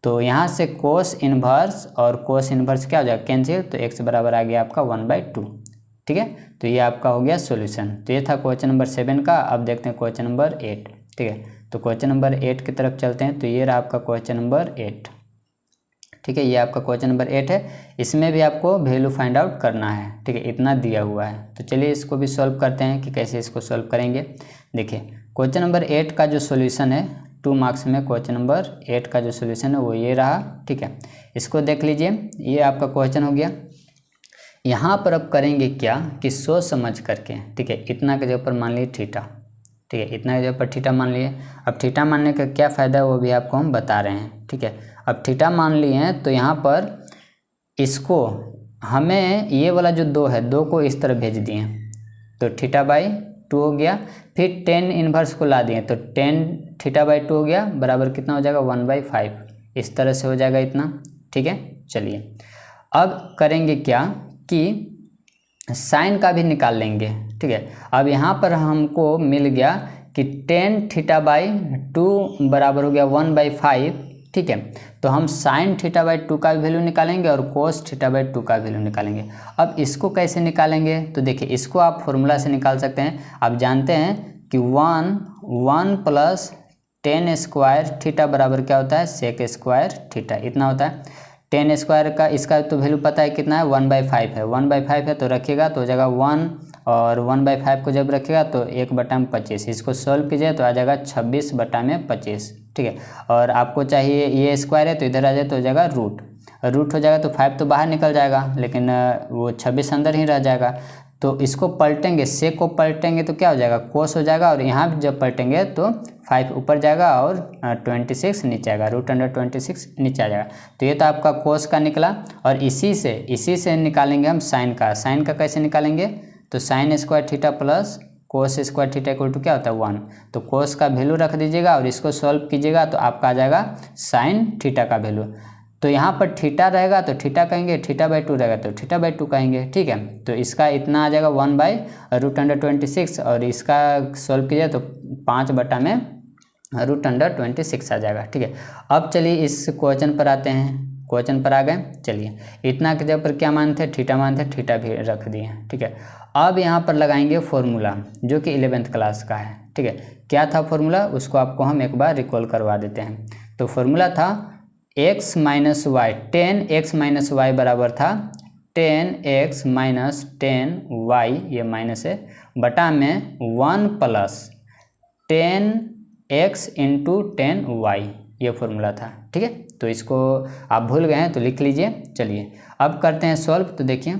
तो यहाँ से कोस इन्वर्स और कोस इन्वर्स क्या हो जाएगा, कैंसिल, तो x बराबर आ गया आपका 1/2, ठीक है। तो ये आपका हो गया सॉल्यूशन। तो ये था क्वेश्चन नंबर 7 का। अब देखते हैं क्वेश्चन नंबर 8, ठीक है। तो क्वेश्चन नंबर 8 की तरफ चलते हैं। तो ये रहा आपका क्वेश्चन नंबर 8, ठीक है। ये आपका क्वेश्चन नंबर 8 है। इसमें भी आपको वैल्यू फाइंड आउट करना है, ठीक है। इतना दिया हुआ है, तो चलिए इसको भी सॉल्व करते हैं कि कैसे इसको सॉल्व करेंगे। देखिए, क्वेश्चन नंबर 8 का जो सॉल्यूशन है 2 मार्क्स में, क्वेश्चन नंबर 8 का जो सॉल्यूशन है वो ये रहा, ठीक है। इसको देख लीजिए, ये आपका क्वेश्चन हो गया। यहाँ पर अब करेंगे क्या कि सोच समझ करके, ठीक है। इतना के जगह पर मान लीजिए थीटा, ठीक है। इतना के जगह पर थीटा मान लिए। अब थीटा मानने का क्या फ़ायदा है वो भी आपको हम बता रहे हैं, ठीक है। अब थीटा मान लिए हैं, तो यहाँ पर इसको हमें ये वाला जो 2 है, 2 को इस तरफ भेज दिए, तो θ/2 हो गया। फिर tan इन्वर्स को ला दिए, तो tan θ/2 हो गया बराबर कितना हो जाएगा, 1/5, इस तरह से हो जाएगा इतना, ठीक है। चलिए, अब करेंगे क्या कि साइन का भी निकाल लेंगे, ठीक है। अब यहाँ पर हमको मिल गया कि tan θ/2 बराबर हो गया 1/5, ठीक है। तो हम साइन θ/2 का वैल्यू निकालेंगे और कोस θ/2 का वैल्यू निकालेंगे। अब इसको कैसे निकालेंगे, तो देखिए इसको आप फॉर्मूला से निकाल सकते हैं। आप जानते हैं कि 1 प्लस tan स्क्वायर थीटा बराबर क्या होता है, सेक स्क्वायर थीटा, इतना होता है। tan स्क्वायर का इसका तो वैल्यू पता है कितना है, 1/5 है, 1/5 है, तो रखिएगा तो हो जाएगा 1, और 1/5 को जब रखिएगा तो 1/25, इसको सॉल्व कीजिए तो आ जाएगा 26/25, ठीक है। और आपको चाहिए ये स्क्वायर है, तो इधर आ जाए तो हो जाएगा रूट हो जाएगा, तो 5 तो बाहर निकल जाएगा, लेकिन वो 26 अंदर ही रह जाएगा। तो इसको पलटेंगे, सेक को पलटेंगे तो क्या हो जाएगा, कोस हो जाएगा, और यहाँ जब पलटेंगे तो 5 ऊपर जाएगा और 26 नीचे आएगा, √26 नीचे आ जाएगा। तो ये तो आपका कोस का निकला। और इसी से निकालेंगे हम साइन का कैसे निकालेंगे, तो sine square theta plus cos square theta equal to क्या होता है, 1। तो कोस का वैल्यू रख दीजिएगा और इसको सॉल्व कीजिएगा तो आपका आ जाएगा साइन थीटा का वैल्यू। तो यहाँ पर थीटा रहेगा तो थीटा कहेंगे, θ/2 रहेगा तो θ/2 कहेंगे, ठीक है। तो इसका इतना आ जाएगा 1/√26, और इसका सॉल्व कीजिए तो 5/√26 आ जाएगा, ठीक है। अब चलिए इस क्वेश्चन पर आते हैं। क्वेश्चन पर आ गए। चलिए इतना के जगह पर क्या मान थे, थीटा मान थे, थीटा भी रख दिए, ठीक है। अब यहाँ पर लगाएंगे फॉर्मूला जो कि 11th क्लास का है, ठीक है। क्या था फॉर्मूला, उसको आपको हम एक बार रिकॉल करवा देते हैं। तो फॉर्मूला था x minus Y, 10x minus Y बराबर था 10x माइनस 10y, ये माइनस है, बटा में 1 प्लस 10x इंटू 10y, ये फॉर्मूला था, ठीक है। तो इसको आप भूल गए हैं तो लिख लीजिए। चलिए अब करते हैं सॉल्व। तो देखिए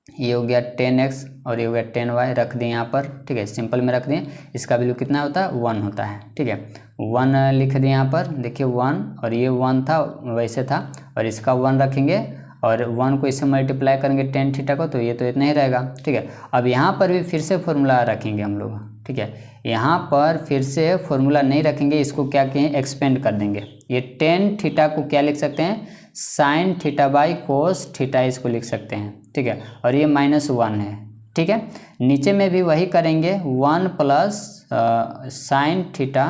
ये हो गया 10x और ये हो गया 10y, रख दिए यहाँ पर, ठीक है, सिंपल में रख दिए। इसका वैल्यू कितना होता है, 1 होता है, ठीक है। 1 लिख दिए यहाँ पर, देखिए 1, और ये 1 था वैसे था, और इसका 1 रखेंगे और 1 को इससे मल्टीप्लाई करेंगे tan थीटा को, तो ये तो इतना ही रहेगा, ठीक है। अब यहाँ पर भी फिर से फॉर्मूला रखेंगे हम लोग, ठीक है। यहाँ पर फिर से फॉर्मूला नहीं रखेंगे, इसको क्या कहें, एक्सपेंड कर देंगे। ये tan थीटा को क्या लिख सकते हैं, sin theta by cos theta, इसको लिख सकते हैं, ठीक है। और ये -1 है, ठीक है। नीचे में भी वही करेंगे, 1 plus sin theta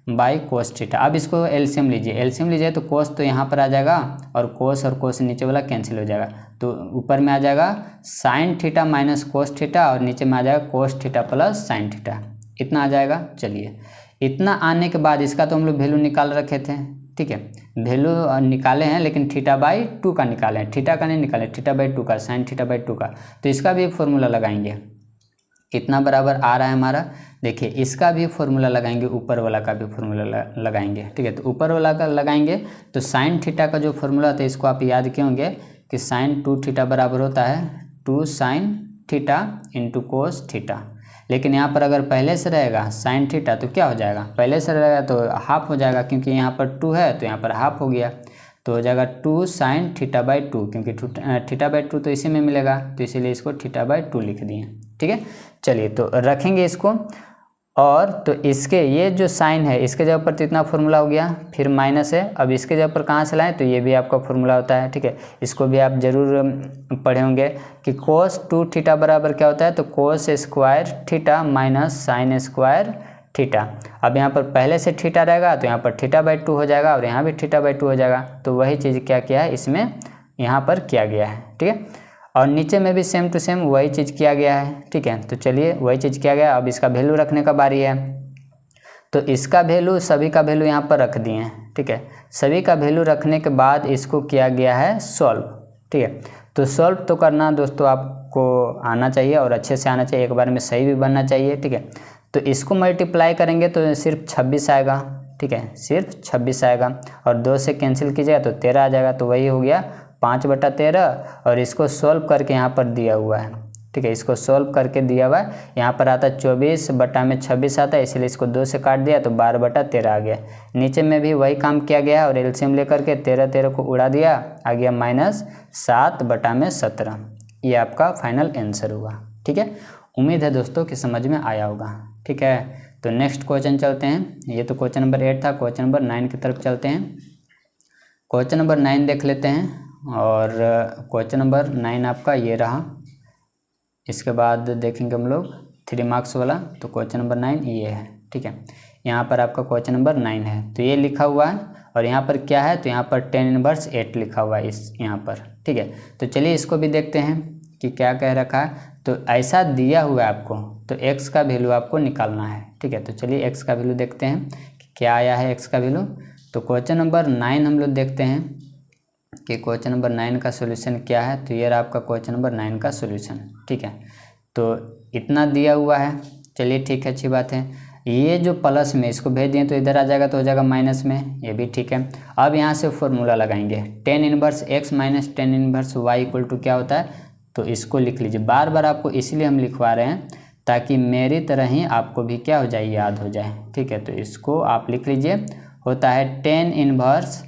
by cos theta. अब इसको एलसीएम लीजिए, एलसीएम लीजिए तो कोस तो यहाँ पर आ जाएगा और कोस नीचे वाला कैंसिल हो जाएगा, तो ऊपर में आ जाएगा sine theta minus cos theta, और नीचे में आ जाएगा cos theta plus sine theta, इतना आ जाएगा। चलिए इतना आने के बाद इसका तो हम लोग वैल्यू निकाल रखे थे, ठीक है, वैल्यू निकाले हैं, लेकिन थीटा बाई 2 का निकाले हैं, थीटा का नहीं निकाले, थीटा बाई 2 का, साइन थीटा बाई 2 का। तो इसका भी फॉर्मूला लगाएंगे, इतना बराबर आ रहा है हमारा। देखिए इसका भी फॉर्मूला लगाएंगे, ऊपर वाला का भी फॉर्मूला लगाएंगे, ठीक है। तो ऊपर वाला का लगाएंगे तो साइन थीटा का जो फॉर्मूला था, इसको आप याद किए होंगे कि साइन 2 थीटा बराबर होता है 2 sine theta into cos theta. लेकिन यहाँ पर अगर पहले से रहेगा साइन थीटा तो क्या हो जाएगा, पहले से रहेगा तो हाफ हो जाएगा, क्योंकि यहाँ पर 2 है तो यहाँ पर हाफ हो गया, तो हो जाएगा 2 साइन थीटा बाई 2, क्योंकि थीटा बाई 2 तो इसी में मिलेगा, तो इसीलिए इसको थीटा बाई 2 लिख दिए, ठीक है। चलिए तो रखेंगे इसको, और तो इसके ये जो साइन है इसके जगह पर तो इतना फॉर्मूला हो गया, फिर माइनस है, अब इसके जगह पर कहाँ से लाएं, तो ये भी आपका फॉर्मूला होता है, ठीक है। इसको भी आप जरूर पढ़े होंगे कि कोस 2 थीटा बराबर क्या होता है, तो कोस square theta minus sign square theta. अब यहाँ पर पहले से थीटा रहेगा तो यहाँ पर थीटा बाई 2 हो जाएगा, और यहाँ भी थीटा बाई 2 हो जाएगा, तो वही चीज़ क्या किया है इसमें यहाँ पर किया गया है, ठीक है। और नीचे में भी सेम टू सेम वही चीज़ किया गया है, ठीक है। तो चलिए वही चीज़ किया गया, अब इसका वैल्यू रखने का बारी है। तो इसका वैल्यू, सभी का वैल्यू यहाँ पर रख दिए हैं, ठीक है। सभी का वैल्यू रखने के बाद इसको किया गया है सॉल्व, ठीक है। तो सॉल्व तो करना दोस्तों आपको आना चाहिए, और अच्छे से आना चाहिए, एक बार में सही भी बनना चाहिए, ठीक है। तो इसको मल्टीप्लाई करेंगे तो सिर्फ 26 आएगा, ठीक है, सिर्फ 26 आएगा, और 2 से कैंसिल कीजिएगा तो 13 आ जाएगा, तो वही हो गया 5/13। और इसको सोल्व करके यहाँ पर दिया हुआ है, ठीक है, इसको सोल्व करके दिया हुआ है, यहाँ पर आता है 24 बटा में 26 आता है, इसलिए इसको 2 से काट दिया तो 12/13 आ गया। नीचे में भी वही काम किया गया और एलसीएम लेकर के 13 को उड़ा दिया, आ गया -7 बटा में 17। ये आपका फाइनल आंसर हुआ, ठीक है। उम्मीद है दोस्तों कि समझ में आया होगा, ठीक है। तो नेक्स्ट क्वेश्चन चलते हैं, ये तो क्वेश्चन नंबर 8 था, क्वेश्चन नंबर 9 की तरफ चलते हैं। क्वेश्चन नंबर 9 देख लेते हैं, और क्वेश्चन नंबर 9 आपका ये रहा। इसके बाद देखेंगे हम लोग 3 मार्क्स वाला, तो क्वेश्चन नंबर 9 ये है, ठीक है। यहाँ पर आपका क्वेश्चन नंबर 9 है, तो ये लिखा हुआ है, और यहाँ पर क्या है, तो यहाँ पर tan इनवर्स 8 लिखा हुआ है इस यहाँ पर, ठीक है। तो चलिए इसको भी देखते हैं कि क्या कह रखा है। तो ऐसा दिया हुआ है आपको, तो x का वैल्यू आपको निकालना है, ठीक है। तो चलिए x का वैल्यू देखते हैं कि क्या आया है x का वैल्यू। तो क्वेश्चन नंबर 9 हम लोग देखते हैं कि क्वेश्चन नंबर 9 का सॉल्यूशन क्या है। तो ये रहा आपका क्वेश्चन नंबर 9 का सॉल्यूशन, ठीक है। तो इतना दिया हुआ है, चलिए ठीक है, अच्छी बात है। ये जो प्लस में इसको भेज दिए तो इधर आ जाएगा, तो हो जाएगा माइनस में, ये भी ठीक है। अब यहाँ से फॉर्मूला लगाएंगे, tan inverse x minus tan inverse y equal to क्या होता है, तो इसको लिख लीजिए। बार बार आपको इसलिए हम लिखवा रहे हैं ताकि मेरी तरह ही आपको भी क्या हो जाए, याद हो जाए, ठीक है। तो इसको आप लिख लीजिए, होता है tan inverse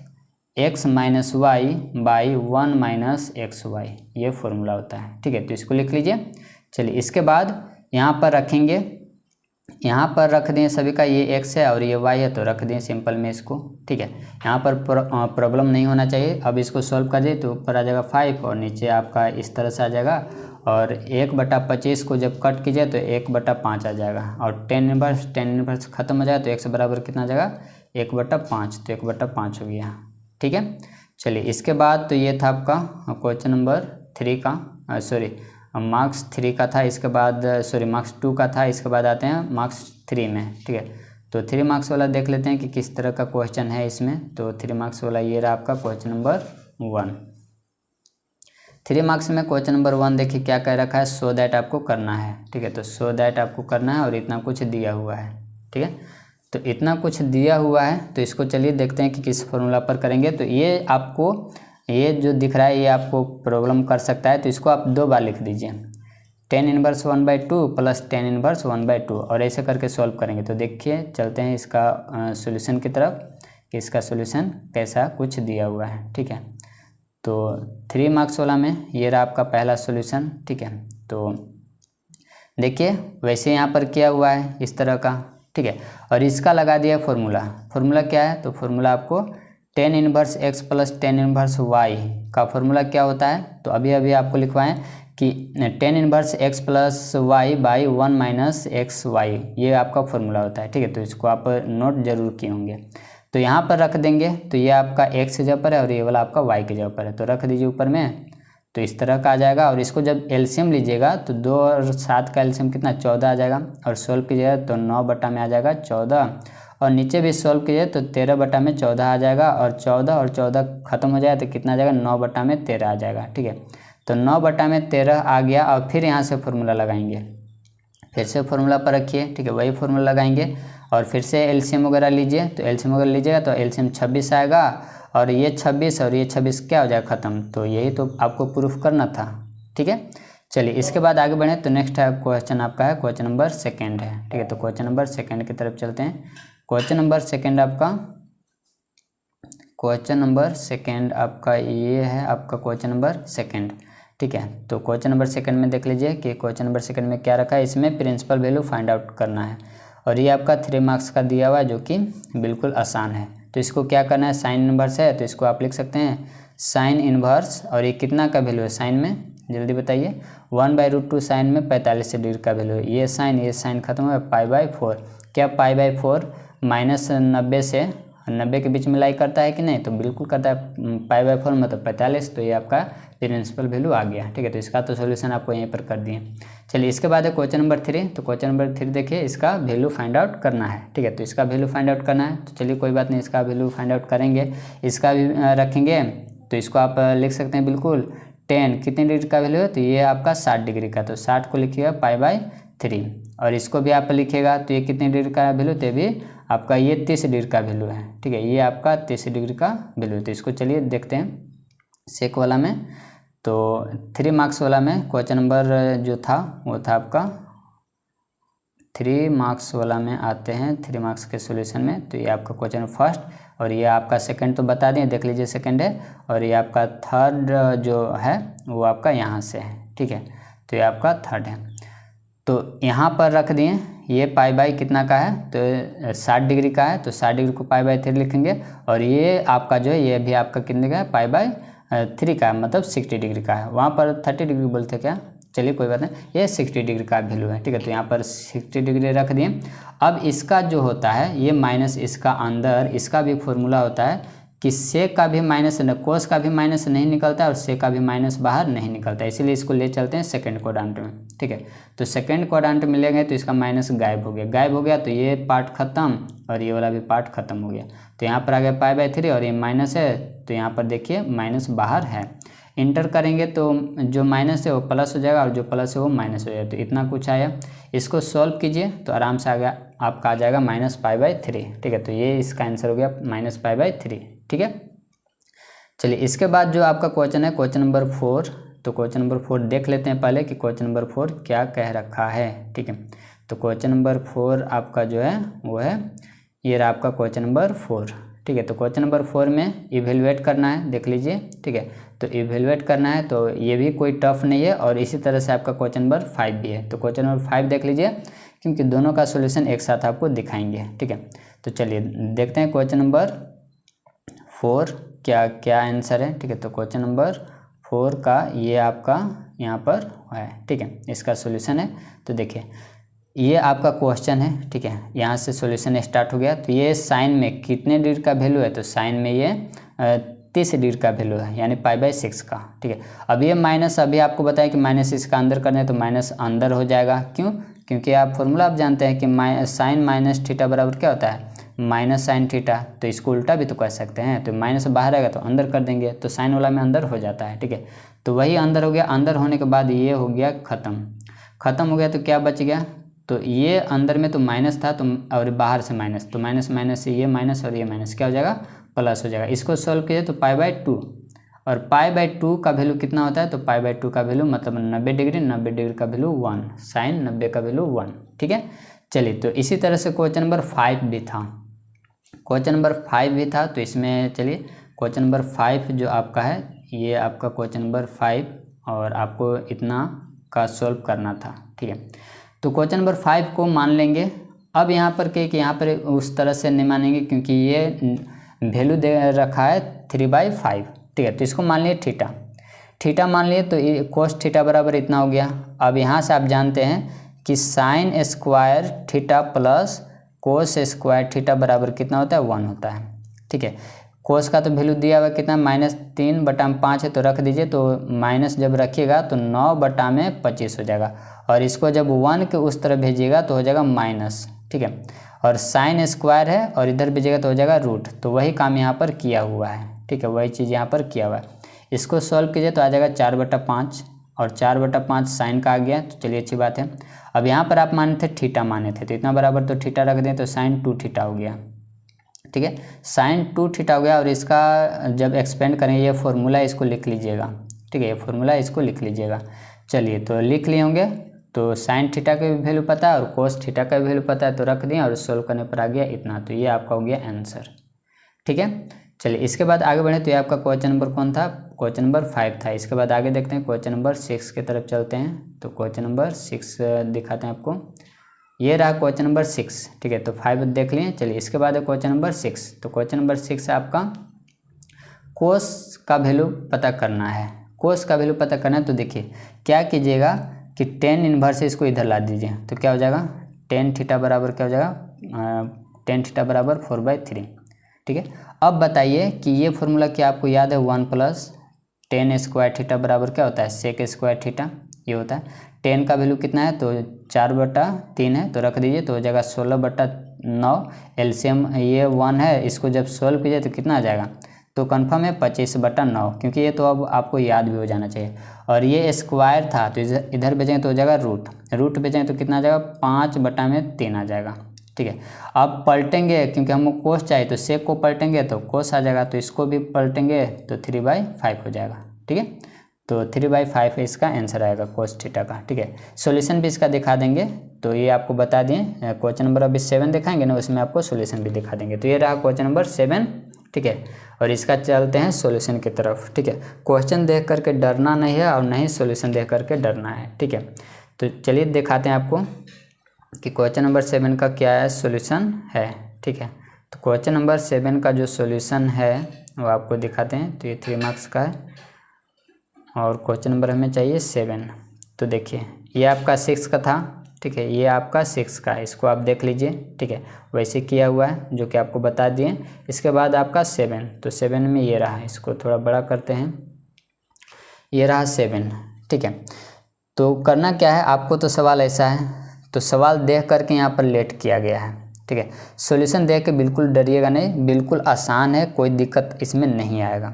x minus Y by 1 minus X Y, ये फॉर्मूला होता है, ठीक है। तो इसको लिख लीजिए। चलिए इसके बाद यहाँ पर रखेंगे, यहाँ पर रख दें सभी का, ये x है और ये y है, तो रख दें सिंपल में इसको, ठीक है। यहाँ पर प्रॉब्लम नहीं होना चाहिए। अब इसको सॉल्व कर दे तो ऊपर आ जाएगा 5 और नीचे आपका इस तरह से आ जाएगा, और 1/25 को जब कट कीजिए तो 1/5 आ जाएगा, और tan इनवर्स खत्म हो जाएगा तो x बराबर कितना आ जाएगा, 1/5, तो 1/5 हो गया, ठीक है। चलिए इसके बाद तो ये था आपका क्वेश्चन नंबर 3 का, मार्क्स 3 का था। इसके बाद मार्क्स 2 का था। इसके बाद आते हैं मार्क्स 3 में, ठीक है। तो 3 मार्क्स वाला देख लेते हैं कि किस तरह का क्वेश्चन है इसमें। तो 3 मार्क्स वाला ये रहा आपका क्वेश्चन नंबर 1। 3 मार्क्स में क्वेश्चन नंबर 1 देखिए क्या कह रखा है, सो दैट आपको करना है, ठीक है। तो सो दैट आपको करना है और इतना कुछ दिया हुआ है, ठीक है। तो इतना कुछ दिया हुआ है तो इसको चलिए देखते हैं कि किस फॉर्मूला पर करेंगे। तो ये आपको ये जो दिख रहा है ये आपको प्रॉब्लम कर सकता है, तो इसको आप 2 बार लिख दीजिए, tan inverse 1/2 plus tan inverse 1/2, और ऐसे करके सॉल्व करेंगे। तो देखिए चलते हैं इसका सॉल्यूशन की तरफ कि इसका सॉल्यूशन कैसा कुछ दिया हुआ है, ठीक है। तो 3 मार्क्स वाला में ये रहा आपका पहला सॉल्यूशन, ठीक है। तो देखिए वैसे यहाँ पर किया हुआ है इस तरह का, ठीक है। और इसका लगा दिया फॉर्मूला क्या है, तो फॉर्मूला आपको tan inverse x plus tan inverse y का फॉर्मूला क्या होता है। तो अभी अभी आपको लिखवाएं कि tan inverse x plus y by 1 minus X Y, ये आपका फॉर्मूला होता है, ठीक है। तो इसको आप नोट जरूर किए होंगे। तो यहाँ पर रख देंगे, तो ये आपका x की जगह पर है और ये वाला आपका y की जगह पर है, तो रख दीजिए ऊपर में। तो इस तरह का आ जाएगा। और इसको जब एलसीएम लीजिएगा तो 2 और 7 का एलसीएम कितना 14 आ जाएगा, और सोल्व कीजिएगा तो 9 बटा में आ जाएगा 14, और नीचे भी सोल्व कीजिए तो 13 बटा में 14 आ जाएगा, और 14 और 14 खत्म हो जाएगा तो कितना आ जाएगा 9 बटा में 13 आ जाएगा, ठीक है। तो 9 बटा में 13 आ गया। और फिर यहाँ से फॉर्मूला लगाएंगे, फिर से फॉर्मूला पर रखिए, ठीक है, वही फॉर्मूला लगाएंगे और फिर से एलसीएम वगैरह लीजिए। तो एलसीएम वगैरह लीजिएगा तो एलसीएम 26 आएगा, और ये 26 और ये 26 क्या हो जाएगा ख़त्म। तो यही तो आपको प्रूफ करना था, ठीक है। चलिए इसके बाद आगे बढ़ें। तो नेक्स्ट है क्वेश्चन आपका है क्वेश्चन नंबर 2 है, ठीक है। तो क्वेश्चन नंबर 2 की तरफ चलते हैं। क्वेश्चन नंबर 2 आपका, क्वेश्चन नंबर 2 आपका ये है आपका क्वेश्चन नंबर 2, ठीक है। तो क्वेश्चन नंबर 2 में देख लीजिए कि क्वेश्चन नंबर 2 में क्या रखा है। इसमें प्रिंसिपल वैल्यू फाइंड आउट करना है, और ये आपका 3 मार्क्स का दिया हुआ है जो कि बिल्कुल आसान है। तो इसको क्या करना है, साइन इनवर्स है तो इसको आप लिख सकते हैं साइन इनवर्स, और ये कितना का वैल्यू है साइन में, जल्दी बताइए। 1/√2 साइन में 45 डिग्री का वैल्यू है। ये साइन खत्म हुआ π/4, क्या π/4 माइनस 90 से 90 के बीच में लाई करता है कि नहीं, तो बिल्कुल करता है। π/4 मतलब 45, तो ये आपका प्रिंसिपल वैल्यू आ गया, ठीक है। तो इसका तो सॉल्यूशन आपको यहीं पर कर दिए। चलिए इसके बाद है क्वेश्चन नंबर 3। तो क्वेश्चन नंबर 3 देखिए, इसका वैल्यू फाइंड आउट करना है, ठीक है। तो इसका वैल्यू फाइंड आउट करना है, तो चलिए कोई बात नहीं, इसका वैल्यू फाइंड आउट करेंगे। इसका भी रखेंगे, तो इसको आप लिख सकते हैं बिल्कुल tan कितनी डिग्री का वैल्यू है, तो ये आपका 60 डिग्री का, तो 60 को लिखिएगा π/3, और इसको भी आप लिखिएगा तो ये कितनी डिग्री का वैल्यू, तो भी आपका ये 30 डिग्री का वैल्यू है, ठीक है। ये आपका 30 डिग्री का वैल्यू है। तो इसको चलिए देखते हैं सेक वाला में। तो 3 मार्क्स वाला में क्वेश्चन नंबर जो था वो था आपका 3 मार्क्स वाला में आते हैं 3 मार्क्स के सॉल्यूशन में। तो ये आपका क्वेश्चन फर्स्ट, और ये आपका सेकंड तो बता दें, देख लीजिए सेकंड है, और ये आपका थर्ड जो है वो आपका यहाँ से है, ठीक है। तो ये आपका थर्ड है। तो यहाँ पर रख दिए, ये π/, कितना का है, तो 60 डिग्री का है, तो 60 डिग्री को π/3 लिखेंगे, और ये आपका जो है ये भी आपका कितने का है π/3 का है, मतलब 60 डिग्री का है। वहाँ पर 30 डिग्री बोलते क्या, चलिए कोई बात नहीं, ये 60 डिग्री का वैल्यू है, ठीक है। तो यहाँ पर 60 डिग्री रख दिए। अब इसका जो होता है ये माइनस इसका अंदर, इसका भी फॉर्मूला होता है कि सेक का भी माइनस, कोस का भी माइनस नहीं निकलता है और सेक का भी माइनस बाहर नहीं निकलता है, इसीलिए इसको ले चलते हैं सेकंड क्वाड्रेंट में, ठीक है। तो सेकंड क्वाड्रेंट में ले गए तो इसका माइनस गायब हो गया, तो ये पार्ट खत्म और ये वाला भी पार्ट खत्म हो गया। तो यहाँ पर आ गया π/3 और ये माइनस है, तो यहाँ पर देखिए माइनस बाहर है। इंटर करेंगे तो जो माइनस है वो प्लस हो जाएगा और जो प्लस है वो माइनस हो जाएगा। तो इतना कुछ आया, इसको सॉल्व कीजिए तो आराम से आ गया, आपका आ जाएगा -π/3, ठीक है। तो ये इसका आंसर हो गया -π/3, ठीक है। चलिए इसके बाद जो आपका क्वेश्चन है क्वेश्चन नंबर 4। तो क्वेश्चन नंबर 4 देख लेते हैं पहले कि क्वेश्चन नंबर 4 क्या कह रखा है, ठीक है। तो क्वेश्चन नंबर 4 आपका जो है वो है ये रहा आपका क्वेश्चन नंबर 4, ठीक है। तो क्वेश्चन नंबर 4 में इवेलुएट करना है, देख लीजिए, ठीक है। तो इवेलुएट करना है तो ये भी कोई टफ नहीं है, और इसी तरह से आपका क्वेश्चन नंबर 5 भी है। तो क्वेश्चन नंबर 5 देख लीजिए, क्योंकि दोनों का सॉल्यूशन एक साथ आपको दिखाएंगे, ठीक है। तो चलिए देखते हैं क्वेश्चन नंबर 4 क्या आंसर है, ठीक है। तो क्वेश्चन नंबर 4 का ये आपका यहाँ पर है, ठीक है, इसका सॉल्यूशन है। तो देखिए ये आपका क्वेश्चन है, ठीक है, यहाँ से सॉल्यूशन स्टार्ट हो गया। तो ये साइन में कितने डिग्री का वैल्यू है, तो साइन में ये 30 डिग्री का वैल्यू है, यानी π/6 का। ठीक है, अब ये माइनस अभी आपको बताया कि माइनस इसका अंदर करना है तो माइनस अंदर हो जाएगा। क्यों? क्योंकि आप फॉर्मूला आप जानते हैं कि साइन माइनस थीटा बराबर क्या होता है, माइनस साइन थीटा। तो इसको उल्टा भी तो कर सकते हैं, तो माइनस बाहर आएगा तो अंदर कर देंगे, तो साइन वाला में अंदर हो जाता है। ठीक है, तो वही अंदर हो गया। अंदर होने के बाद ये हो गया ख़त्म हो गया, तो क्या बच गया, तो ये अंदर में तो माइनस था तो और बाहर से माइनस, तो माइनस माइनस से ये माइनस और ये माइनस क्या हो जाएगा, प्लस हो जाएगा। इसको सॉल्व कीजिए तो π/2, और π/2 का वैल्यू कितना होता है, तो π/2 का वैल्यू मतलब 90 डिग्री, 90 डिग्री का वैल्यू 1, साइन 90 का वैल्यू 1। ठीक है, चलिए, तो इसी तरह से क्वेश्चन नंबर 5 भी था, क्वेश्चन नंबर 5 भी था। तो इसमें चलिए क्वेश्चन नंबर 5 जो आपका है, ये आपका क्वेश्चन नंबर 5 और आपको इतना का सॉल्व करना था। ठीक है, तो क्वेश्चन नंबर 5 को मान लेंगे। अब यहाँ पर कि यहाँ पर उस तरह से नहीं मानेंगे क्योंकि ये वैल्यू दे रखा है 3/5। ठीक है, तो इसको मान लिए थीटा मान लिए, तो कोस थीटा बराबर इतना हो गया। अब यहाँ से आप जानते हैं कि sign square theta plus cos square theta बराबर कितना होता है, 1 होता है। ठीक है, कोस का तो वैल्यू दिया हुआ कितना, -3/5 है, तो रख दीजिए। तो माइनस जब रखिएगा तो 9/25 हो जाएगा, और इसको जब 1 के उस तरफ भेजिएगा तो हो जाएगा माइनस। ठीक है, और साइन स्क्वायर है और इधर भेजिएगा तो हो जाएगा रूट। तो वही काम यहाँ पर किया हुआ है। ठीक है, वही चीज़ यहाँ पर किया हुआ है। इसको सॉल्व कीजिए तो आ जाएगा 4/5, और 4/5 साइन का आ गया। तो चलिए, अच्छी बात है। अब यहाँ पर आप माने थे थीटा माने थे, तो इतना बराबर तो थीटा रख दें, तो साइन 2 थीटा हो गया। ठीक है, साइन 2 थीटा हो गया। और इसका जब एक्सपेंड करेंगे, ये फॉर्मूला इसको लिख लीजिएगा। ठीक है, ये फॉर्मूला इसको लिख लीजिएगा। चलिए, तो लिख लिए होंगे। तो साइन थीटा का भी वैल्यू पता है और कोस थीटा का भी वैल्यू पता है, तो रख दिए और सोल्व करने पर आ गया इतना। तो ये आपका हो गया आंसर। ठीक है, चलिए, इसके बाद आगे बढ़े। तो ये आपका क्वेश्चन नंबर कौन था, क्वेश्चन नंबर 5 था। इसके बाद आगे देखते हैं, क्वेश्चन नंबर 6 की तरफ चलते हैं। तो क्वेश्चन नंबर 6 दिखाते हैं आपको। ये रहा क्वेश्चन नंबर 6। ठीक है, तो 5 देख लिए। चलिए, इसके बाद है क्वेश्चन नंबर 6। तो क्वेश्चन नंबर 6 है आपका कोस का वैल्यू पता करना है। कोस का वैल्यू पता करना है, तो देखिए क्या कीजिएगा कि tan इन्वर्स से इसको इधर ला दीजिए। तो क्या हो जाएगा, tan थीटा बराबर क्या हो जाएगा, tan थीटा बराबर 4/3। ठीक है, अब बताइए कि ये फॉर्मूला क्या आपको याद है, 1 + tan स्क्वायर थीटा बराबर क्या होता है, सेक स्क्वायर थीटा, ये होता है। tan का वैल्यू कितना है, तो 4/3 है, तो रख दीजिए। तो हो जाएगा 16/9। एलसीएम ये 1 है, इसको जब सोल्व कीजिए तो कितना आ जाएगा, तो कन्फर्म है 25/9, क्योंकि ये तो अब आपको याद भी हो जाना चाहिए। और ये स्क्वायर था, तो इधर भेजेंगे तो हो जाएगा रूट भेजेंगे तो कितना आ जाएगा, 5/3 आ जाएगा। ठीक है, अब पलटेंगे क्योंकि हमको कोस चाहिए, तो सेक को पलटेंगे तो कोस आ जाएगा, तो इसको भी पलटेंगे तो 3/5 हो जाएगा। ठीक है, तो 3/5 इसका आंसर आएगा कोस थीटा का। ठीक है, सॉल्यूशन भी इसका दिखा देंगे। तो ये आपको बता दें, क्वेश्चन नंबर अभी 7 दिखाएंगे ना, उसमें आपको सॉल्यूशन भी दिखा देंगे। तो ये रहा क्वेश्चन नंबर 7। ठीक है, और इसका चलते हैं सॉल्यूशन की तरफ। ठीक है, क्वेश्चन देख करके डरना नहीं है और नहीं सॉल्यूशन देख करके डरना है। ठीक है, तो चलिए दिखाते हैं आपको कि क्वेश्चन नंबर 7 का क्या है सॉल्यूशन है। ठीक है, तो क्वेश्चन नंबर 7 का जो सॉल्यूशन है वो आपको दिखाते हैं। तो ये 3 मार्क्स का है और क्वेश्चन नंबर हमें चाहिए 7। तो देखिए, ये आपका 6 का था। ठीक है, ये आपका 6 का है, इसको आप देख लीजिए। ठीक है, वैसे किया हुआ है जो कि आपको बता दिए। इसके बाद आपका 7, तो 7 में ये रहा, इसको थोड़ा बड़ा करते हैं, ये रहा 7। ठीक है, तो करना क्या है आपको, तो सवाल ऐसा है, तो सवाल देख करके यहाँ पर लेट किया गया है। ठीक है, सॉल्यूशन देख के बिल्कुल डरिएगा नहीं, बिल्कुल आसान है, कोई दिक्कत इसमें नहीं आएगा।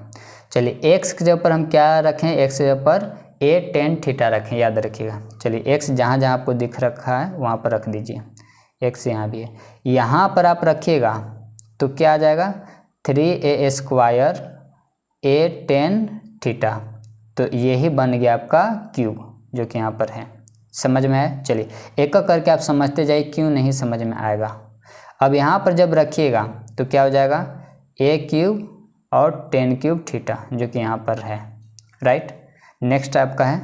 चलिए, एक्स के जगह पर हम क्या रखें, एक्स के जगह पर a tan थीटा रखें, याद रखिएगा। चलिए, एक्स जहाँ जहाँ आपको दिख रखा है वहाँ पर रख दीजिए। एक्स यहाँ भी है, यहाँ पर आप रखिएगा तो क्या आ जाएगा, 3a² a tan थीटा। तो यही बन गया आपका क्यूब, जो कि यहाँ पर है। समझ में आया। चलिए, एक एक करके आप समझते जाइए, क्यों नहीं समझ में आएगा। अब यहाँ पर जब रखिएगा तो क्या हो जाएगा, a³ और tan³ थीटा, जो कि यहाँ पर है। राइट, नेक्स्ट आपका है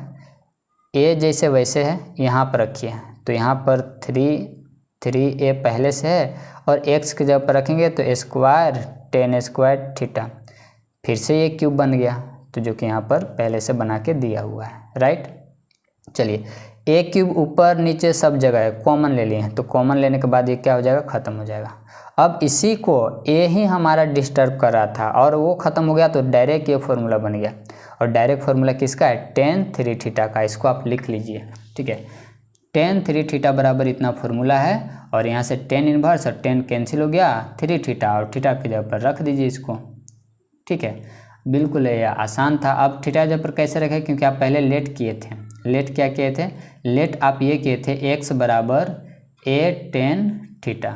a जैसे वैसे है, यहाँ पर रखिए। तो यहाँ पर 3a पहले से है, और x की जगह पर रखेंगे तो स्क्वायर tan² थीटा, फिर से ये क्यूब बन गया, तो जो कि यहाँ पर पहले से बना के दिया हुआ है। राइट, चलिए ए क्यूब ऊपर नीचे सब जगह है, कॉमन ले लिए हैं, तो कॉमन लेने के बाद ये क्या हो जाएगा, ख़त्म हो जाएगा। अब इसी को ए ही हमारा डिस्टर्ब कर रहा था और वो ख़त्म हो गया तो डायरेक्ट ये फॉर्मूला बन गया। और डायरेक्ट फार्मूला किसका है, tan 3 थीटा का। इसको आप लिख लीजिए, ठीक है। tan 3 थीटा बराबर इतना फार्मूला है और यहाँ से tan इनवर्स और tan कैंसिल हो गया, 3 थीटा और थीटा की जगह पर रख दीजिए इसको, ठीक है। बिल्कुल ये आसान था। अब थीटा जगह पर कैसे रखें, क्योंकि आप पहले लेट किए थे। लेट क्या किए थे, लेट आप ये किए थे x बराबर a tan थीटा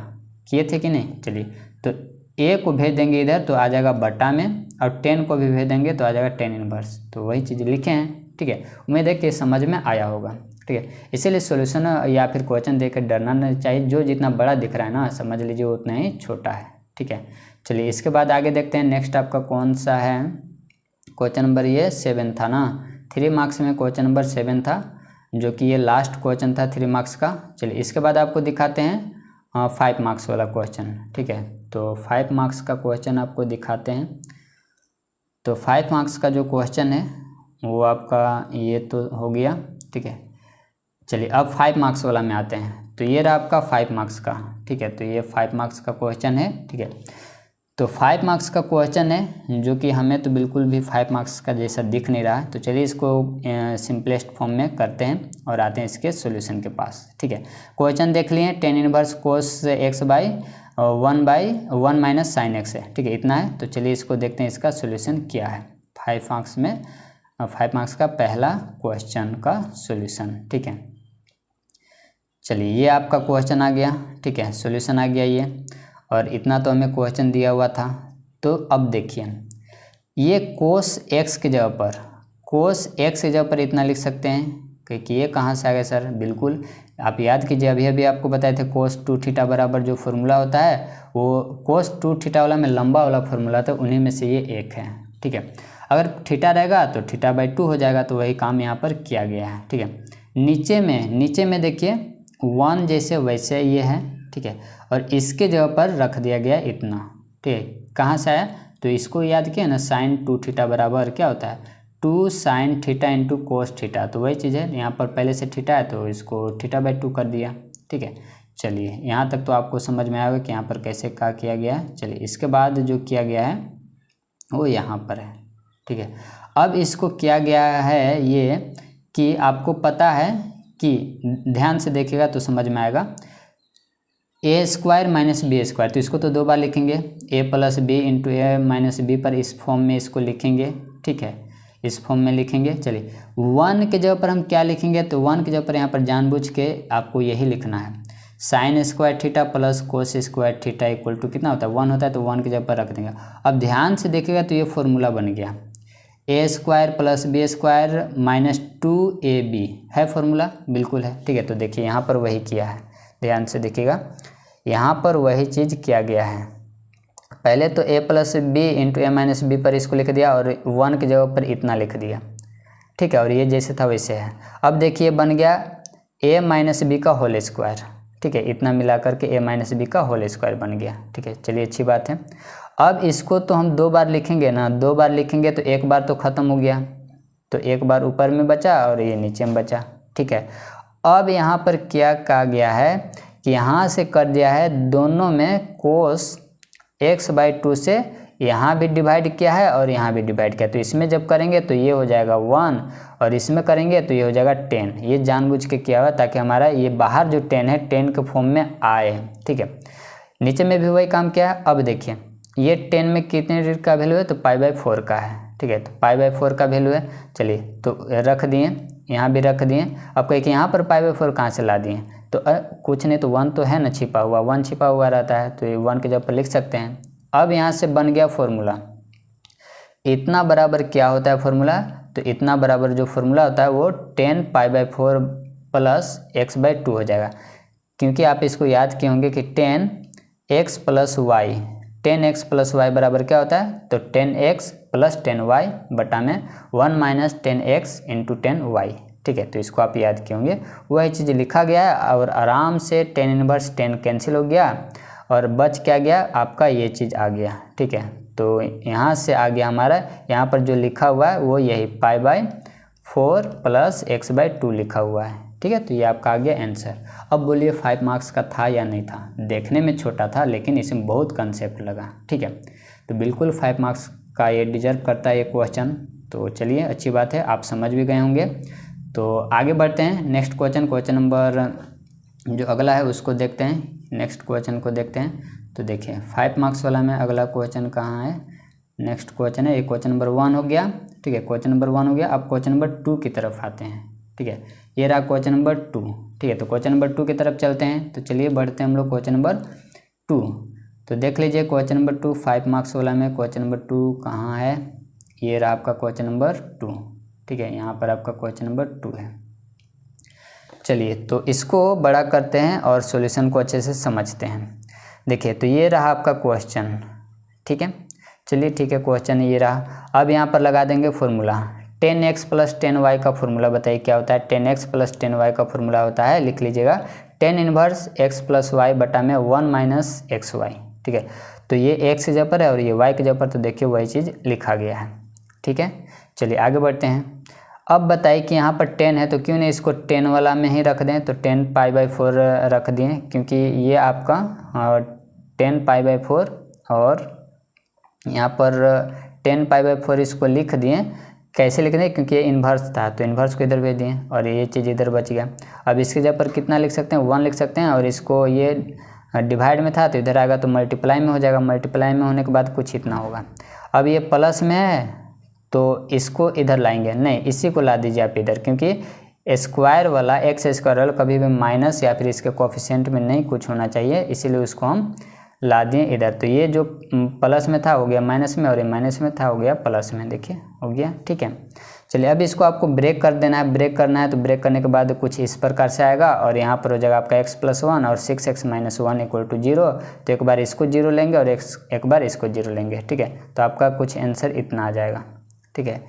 किए थे कि नहीं। चलिए तो a को भेज देंगे इधर तो आ जाएगा बटा में, और tan को भी भेज देंगे तो आ जाएगा tan इनवर्स। तो वही चीज़ लिखे हैं, ठीक है। उम्मीद है कि समझ में आया होगा, ठीक है। इसीलिए सॉल्यूशन या फिर क्वेश्चन देकर डरना नहीं चाहिए। जो जितना बड़ा दिख रहा है ना, समझ लीजिए उतना ही छोटा है, ठीक है। चलिए इसके बाद आगे देखते हैं। नेक्स्ट आपका कौन सा है, क्वेश्चन नंबर ये 7 था ना, 3 मार्क्स में क्वेश्चन नंबर 7 था, जो कि ये लास्ट क्वेश्चन था 3 मार्क्स का। चलिए इसके बाद आपको दिखाते हैं 5 मार्क्स वाला क्वेश्चन, ठीक है। तो 5 मार्क्स का क्वेश्चन आपको दिखाते हैं। तो 5 मार्क्स का जो क्वेश्चन है वो आपका ये तो हो गया, ठीक है। चलिए अब 5 मार्क्स वाला में आते हैं। तो ये रहा आपका 5 मार्क्स का, ठीक है। तो ये 5 मार्क्स का क्वेश्चन है, ठीक है। तो 5 मार्क्स का क्वेश्चन है जो कि हमें तो बिल्कुल भी 5 मार्क्स का जैसा दिख नहीं रहा है। तो चलिए इसको सिंपलेस्ट फॉर्म में करते हैं और आते हैं इसके सॉल्यूशन के पास, ठीक है। क्वेश्चन देख लिए, tan inverse cos x by 1/1 minus sine x है, ठीक है, इतना है। तो चलिए इसको देखते हैं इसका सॉल्यूशन क्या है। 5 मार्क्स में 5 मार्क्स का पहला क्वेश्चन का सॉल्यूशन, ठीक है। चलिए ये आपका क्वेश्चन आ गया, ठीक है, सॉल्यूशन आ गया ये, और इतना तो हमें क्वेश्चन दिया हुआ था। तो अब देखिए ये cos x की जगह पर, cos x की जगह पर इतना लिख सकते हैं, क्योंकि ये कहाँ से आ गया सर, बिल्कुल आप याद कीजिए, अभी अभी आपको बताए थे cos 2 थीटा बराबर जो फार्मूला होता है वो cos 2 थीटा वाला में लंबा वाला फार्मूला था, उन्हीं में से ये एक है, ठीक है। अगर थीटा रहेगा तो θ/2 हो जाएगा, तो वही काम यहाँ पर किया गया है, ठीक है। नीचे में देखिए 1 जैसे वैसे ये है, ठीक है, और इसके जगह पर रख दिया गया इतना, ठीक है। कहाँ से आया, तो इसको याद किया ना, sin 2 थीटा बराबर क्या होता है, 2 sin theta into cos theta. तो वही चीज़ है, यहाँ पर पहले से थीटा है तो इसको θ/2 कर दिया, ठीक है। चलिए यहाँ तक तो आपको समझ में आएगा कि यहाँ पर कैसे क्या किया गया है। चलिए इसके बाद जो किया गया है वो यहाँ पर है, ठीक है। अब इसको किया गया है ये कि आपको पता है कि, ध्यान से देखिएगा तो समझ में आएगा, a² माइनस b², तो इसको तो 2 बार लिखेंगे, a plus B into A minus B पर इस फॉर्म में इसको लिखेंगे, ठीक है, इस फॉर्म में लिखेंगे। चलिए 1 के जगह पर हम क्या लिखेंगे, तो 1 के जगह पर यहाँ पर जानबूझ के आपको यही लिखना है, sin² theta plus cos² theta equal to कितना होता है, 1 होता है, तो 1 की जगह पर रख देंगे। अब ध्यान से देखिएगा तो ये फॉर्मूला बन गया, a² plus b² minus 2ab है फॉर्मूला, बिल्कुल है, ठीक है। तो देखिए यहाँ पर वही किया है, ध्यान से देखिएगा, यहाँ पर वही चीज़ किया गया है। पहले तो a plus B into A minus B पर इसको लिख दिया और 1 की जगह पर इतना लिख दिया, ठीक है, और ये जैसे था वैसे है। अब देखिए बन गया a माइनस बी का होल स्क्वायर, ठीक है, इतना मिला करके a माइनस बी का होल स्क्वायर बन गया, ठीक है। चलिए अच्छी बात है। अब इसको तो हम 2 बार लिखेंगे ना, 2 बार लिखेंगे तो एक बार तो ख़त्म हो गया, तो एक बार ऊपर में बचा और ये नीचे में बचा, ठीक है। अब यहाँ पर क्या कहा गया है कि यहाँ से कर दिया है दोनों में cos x/2 से यहाँ भी डिवाइड किया है और यहाँ भी डिवाइड किया, तो इसमें जब करेंगे तो ये हो जाएगा 1 और इसमें करेंगे तो ये हो जाएगा 10। ये जानबूझ के किया हुआ ताकि हमारा ये बाहर जो 10 है 10 के फॉर्म में आए, ठीक है। नीचे में भी वही काम किया है। अब देखिए ये 10 में कितने डिजिट का वैल्यू है, तो π/4 का है, ठीक है, तो π/4 का वैल्यू है। चलिए तो रख दिए, यहाँ भी रख दिए। अब कहीं कि यहाँ पर π/4 कहाँ से ला दिए, तो कुछ नहीं, तो 1 तो है ना छिपा हुआ, 1 छिपा हुआ रहता है, तो ये 1 के जगह पर लिख सकते हैं। अब यहाँ से बन गया फॉर्मूला, इतना बराबर क्या होता है फॉर्मूला, तो इतना बराबर जो फॉर्मूला होता है वो 10 π/4 प्लस x/2 हो जाएगा, क्योंकि आप इसको याद किए होंगे कि 10x plus Y, 10x plus Y बराबर क्या होता है, तो 10x प्लस 10y बटा में 1 माइनस 10x इंटू 10y, ठीक है। तो इसको आप याद किए होंगे, वही चीज़ लिखा गया है और आराम से 10 इनवर्स 10 कैंसिल हो गया और बच क्या गया आपका, ये चीज़ आ गया, ठीक है। तो यहाँ से आ गया हमारा, यहाँ पर जो लिखा हुआ है वो यही π/4 4 + x/2 लिखा हुआ है। ठीक है, तो ये आपका आ गया आंसर। अब बोलिए 5 मार्क्स का था या नहीं था। देखने में छोटा था लेकिन इसमें बहुत कंसेप्ट लगा। ठीक है, तो बिल्कुल 5 मार्क्स का ये डिजर्व करता है ये क्वेश्चन। तो चलिए अच्छी बात है, आप समझ भी गए होंगे। तो आगे बढ़ते हैं नेक्स्ट क्वेश्चन नंबर जो अगला है उसको देखते हैं। नेक्स्ट क्वेश्चन को देखते हैं। तो देखिए 5 मार्क्स वाला में अगला क्वेश्चन कहाँ है। नेक्स्ट क्वेश्चन है, ये क्वेश्चन नंबर 1 हो गया। ठीक है, क्वेश्चन नंबर 1 हो गया। अब क्वेश्चन नंबर 2 की तरफ आते हैं। ठीक है, ये रहा क्वेश्चन नंबर 2। ठीक है, तो क्वेश्चन नंबर 2 की तरफ चलते हैं। तो चलिए बढ़ते हैं हम लोग क्वेश्चन नंबर 2। तो देख लीजिए क्वेश्चन नंबर 2 5 मार्क्स वाला में क्वेश्चन नंबर 2 कहाँ है। ये रहा आपका क्वेश्चन नंबर 2। ठीक है, यहाँ पर आपका क्वेश्चन नंबर 2 है। चलिए तो इसको बड़ा करते हैं और सॉल्यूशन को अच्छे से समझते हैं। देखिए तो ये रहा आपका क्वेश्चन। ठीक है, चलिए ठीक है, क्वेश्चन ये रहा। अब यहाँ पर लगा देंगे फॉर्मूला 10x + 10y का फॉर्मूला। बताइए क्या होता है। 10x + 10y का फॉर्मूला होता है, लिख लीजिएगा 10 इनवर्स x + y बटा में 1 - xy। ठीक है, तो ये x की जगह पर है और ये y की जगह पर, तो देखिए वही चीज़ लिखा गया है। ठीक है, चलिए आगे बढ़ते हैं। अब बताइए कि यहाँ पर 10 है तो क्यों नहीं इसको 10 वाला में ही रख दें। तो 10π/4 रख दिए, क्योंकि ये आपका 10π/4 और यहाँ पर 10π/4 इसको लिख दिए। कैसे लिख दें, क्योंकि ये इन्वर्स था तो इन्वर्स को इधर भेज दिए और ये चीज़ इधर बच गया। अब इसकी जगह पर कितना लिख सकते हैं, 1 लिख सकते हैं। और इसको ये डिवाइड में था तो इधर आएगा तो मल्टीप्लाई में हो जाएगा। मल्टीप्लाई में होने के बाद कुछ इतना होगा। अब ये प्लस में है तो इसको इधर लाएंगे, नहीं इसी को ला दीजिए आप इधर, क्योंकि स्क्वायर वाला x² वाला कभी भी माइनस या फिर इसके कोफिशिएंट में नहीं कुछ होना चाहिए, इसीलिए उसको हम ला दिए इधर। तो ये जो प्लस में था हो गया माइनस में और ये माइनस में था हो गया प्लस में। देखिए हो गया। ठीक है, चलिए अब इसको आपको ब्रेक कर देना है। ब्रेक करना है तो ब्रेक करने के बाद कुछ इस प्रकार से आएगा और यहाँ पर हो जाएगा आपका x + 1 और 6x - 1 = 0। तो एक बार इसको 0 लेंगे और एक बार इसको 0 लेंगे। ठीक है, तो आपका कुछ आंसर इतना आ जाएगा। ठीक है,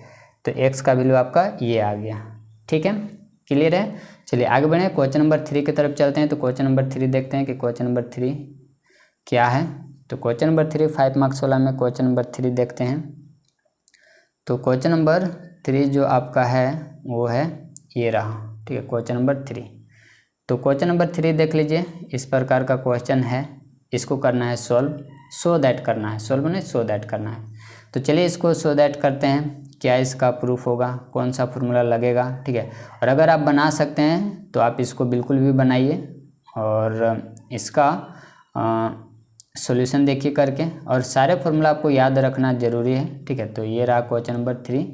तो x का वैल्यू आपका ये आ गया। ठीक है, क्लियर है। चलिए आगे बढ़े, क्वेश्चन नंबर 3 की तरफ चलते हैं। तो क्वेश्चन नंबर 3 देखते हैं कि क्वेश्चन नंबर 3 क्या है। तो क्वेश्चन नंबर 3 5 मार्क्स वाला में क्वेश्चन नंबर 3 देखते हैं। तो क्वेश्चन नंबर 3 जो आपका है वो है ये रहा। ठीक है, क्वेश्चन नंबर 3। तो क्वेश्चन नंबर 3 देख लीजिए, इस प्रकार का क्वेश्चन है। इसको करना है सॉल्व, सो दैट करना है, सॉल्व नहीं सो दैट करना है। तो चलिए इसको सो दैट करते हैं। क्या इसका प्रूफ होगा, कौन सा फॉर्मूला लगेगा। ठीक है, और अगर आप बना सकते हैं तो आप इसको बिल्कुल भी बनाइए और इसका सॉल्यूशन देखिए करके, और सारे फॉर्मूला आपको याद रखना ज़रूरी है। ठीक है, तो ये रहा क्वेश्चन नंबर 3।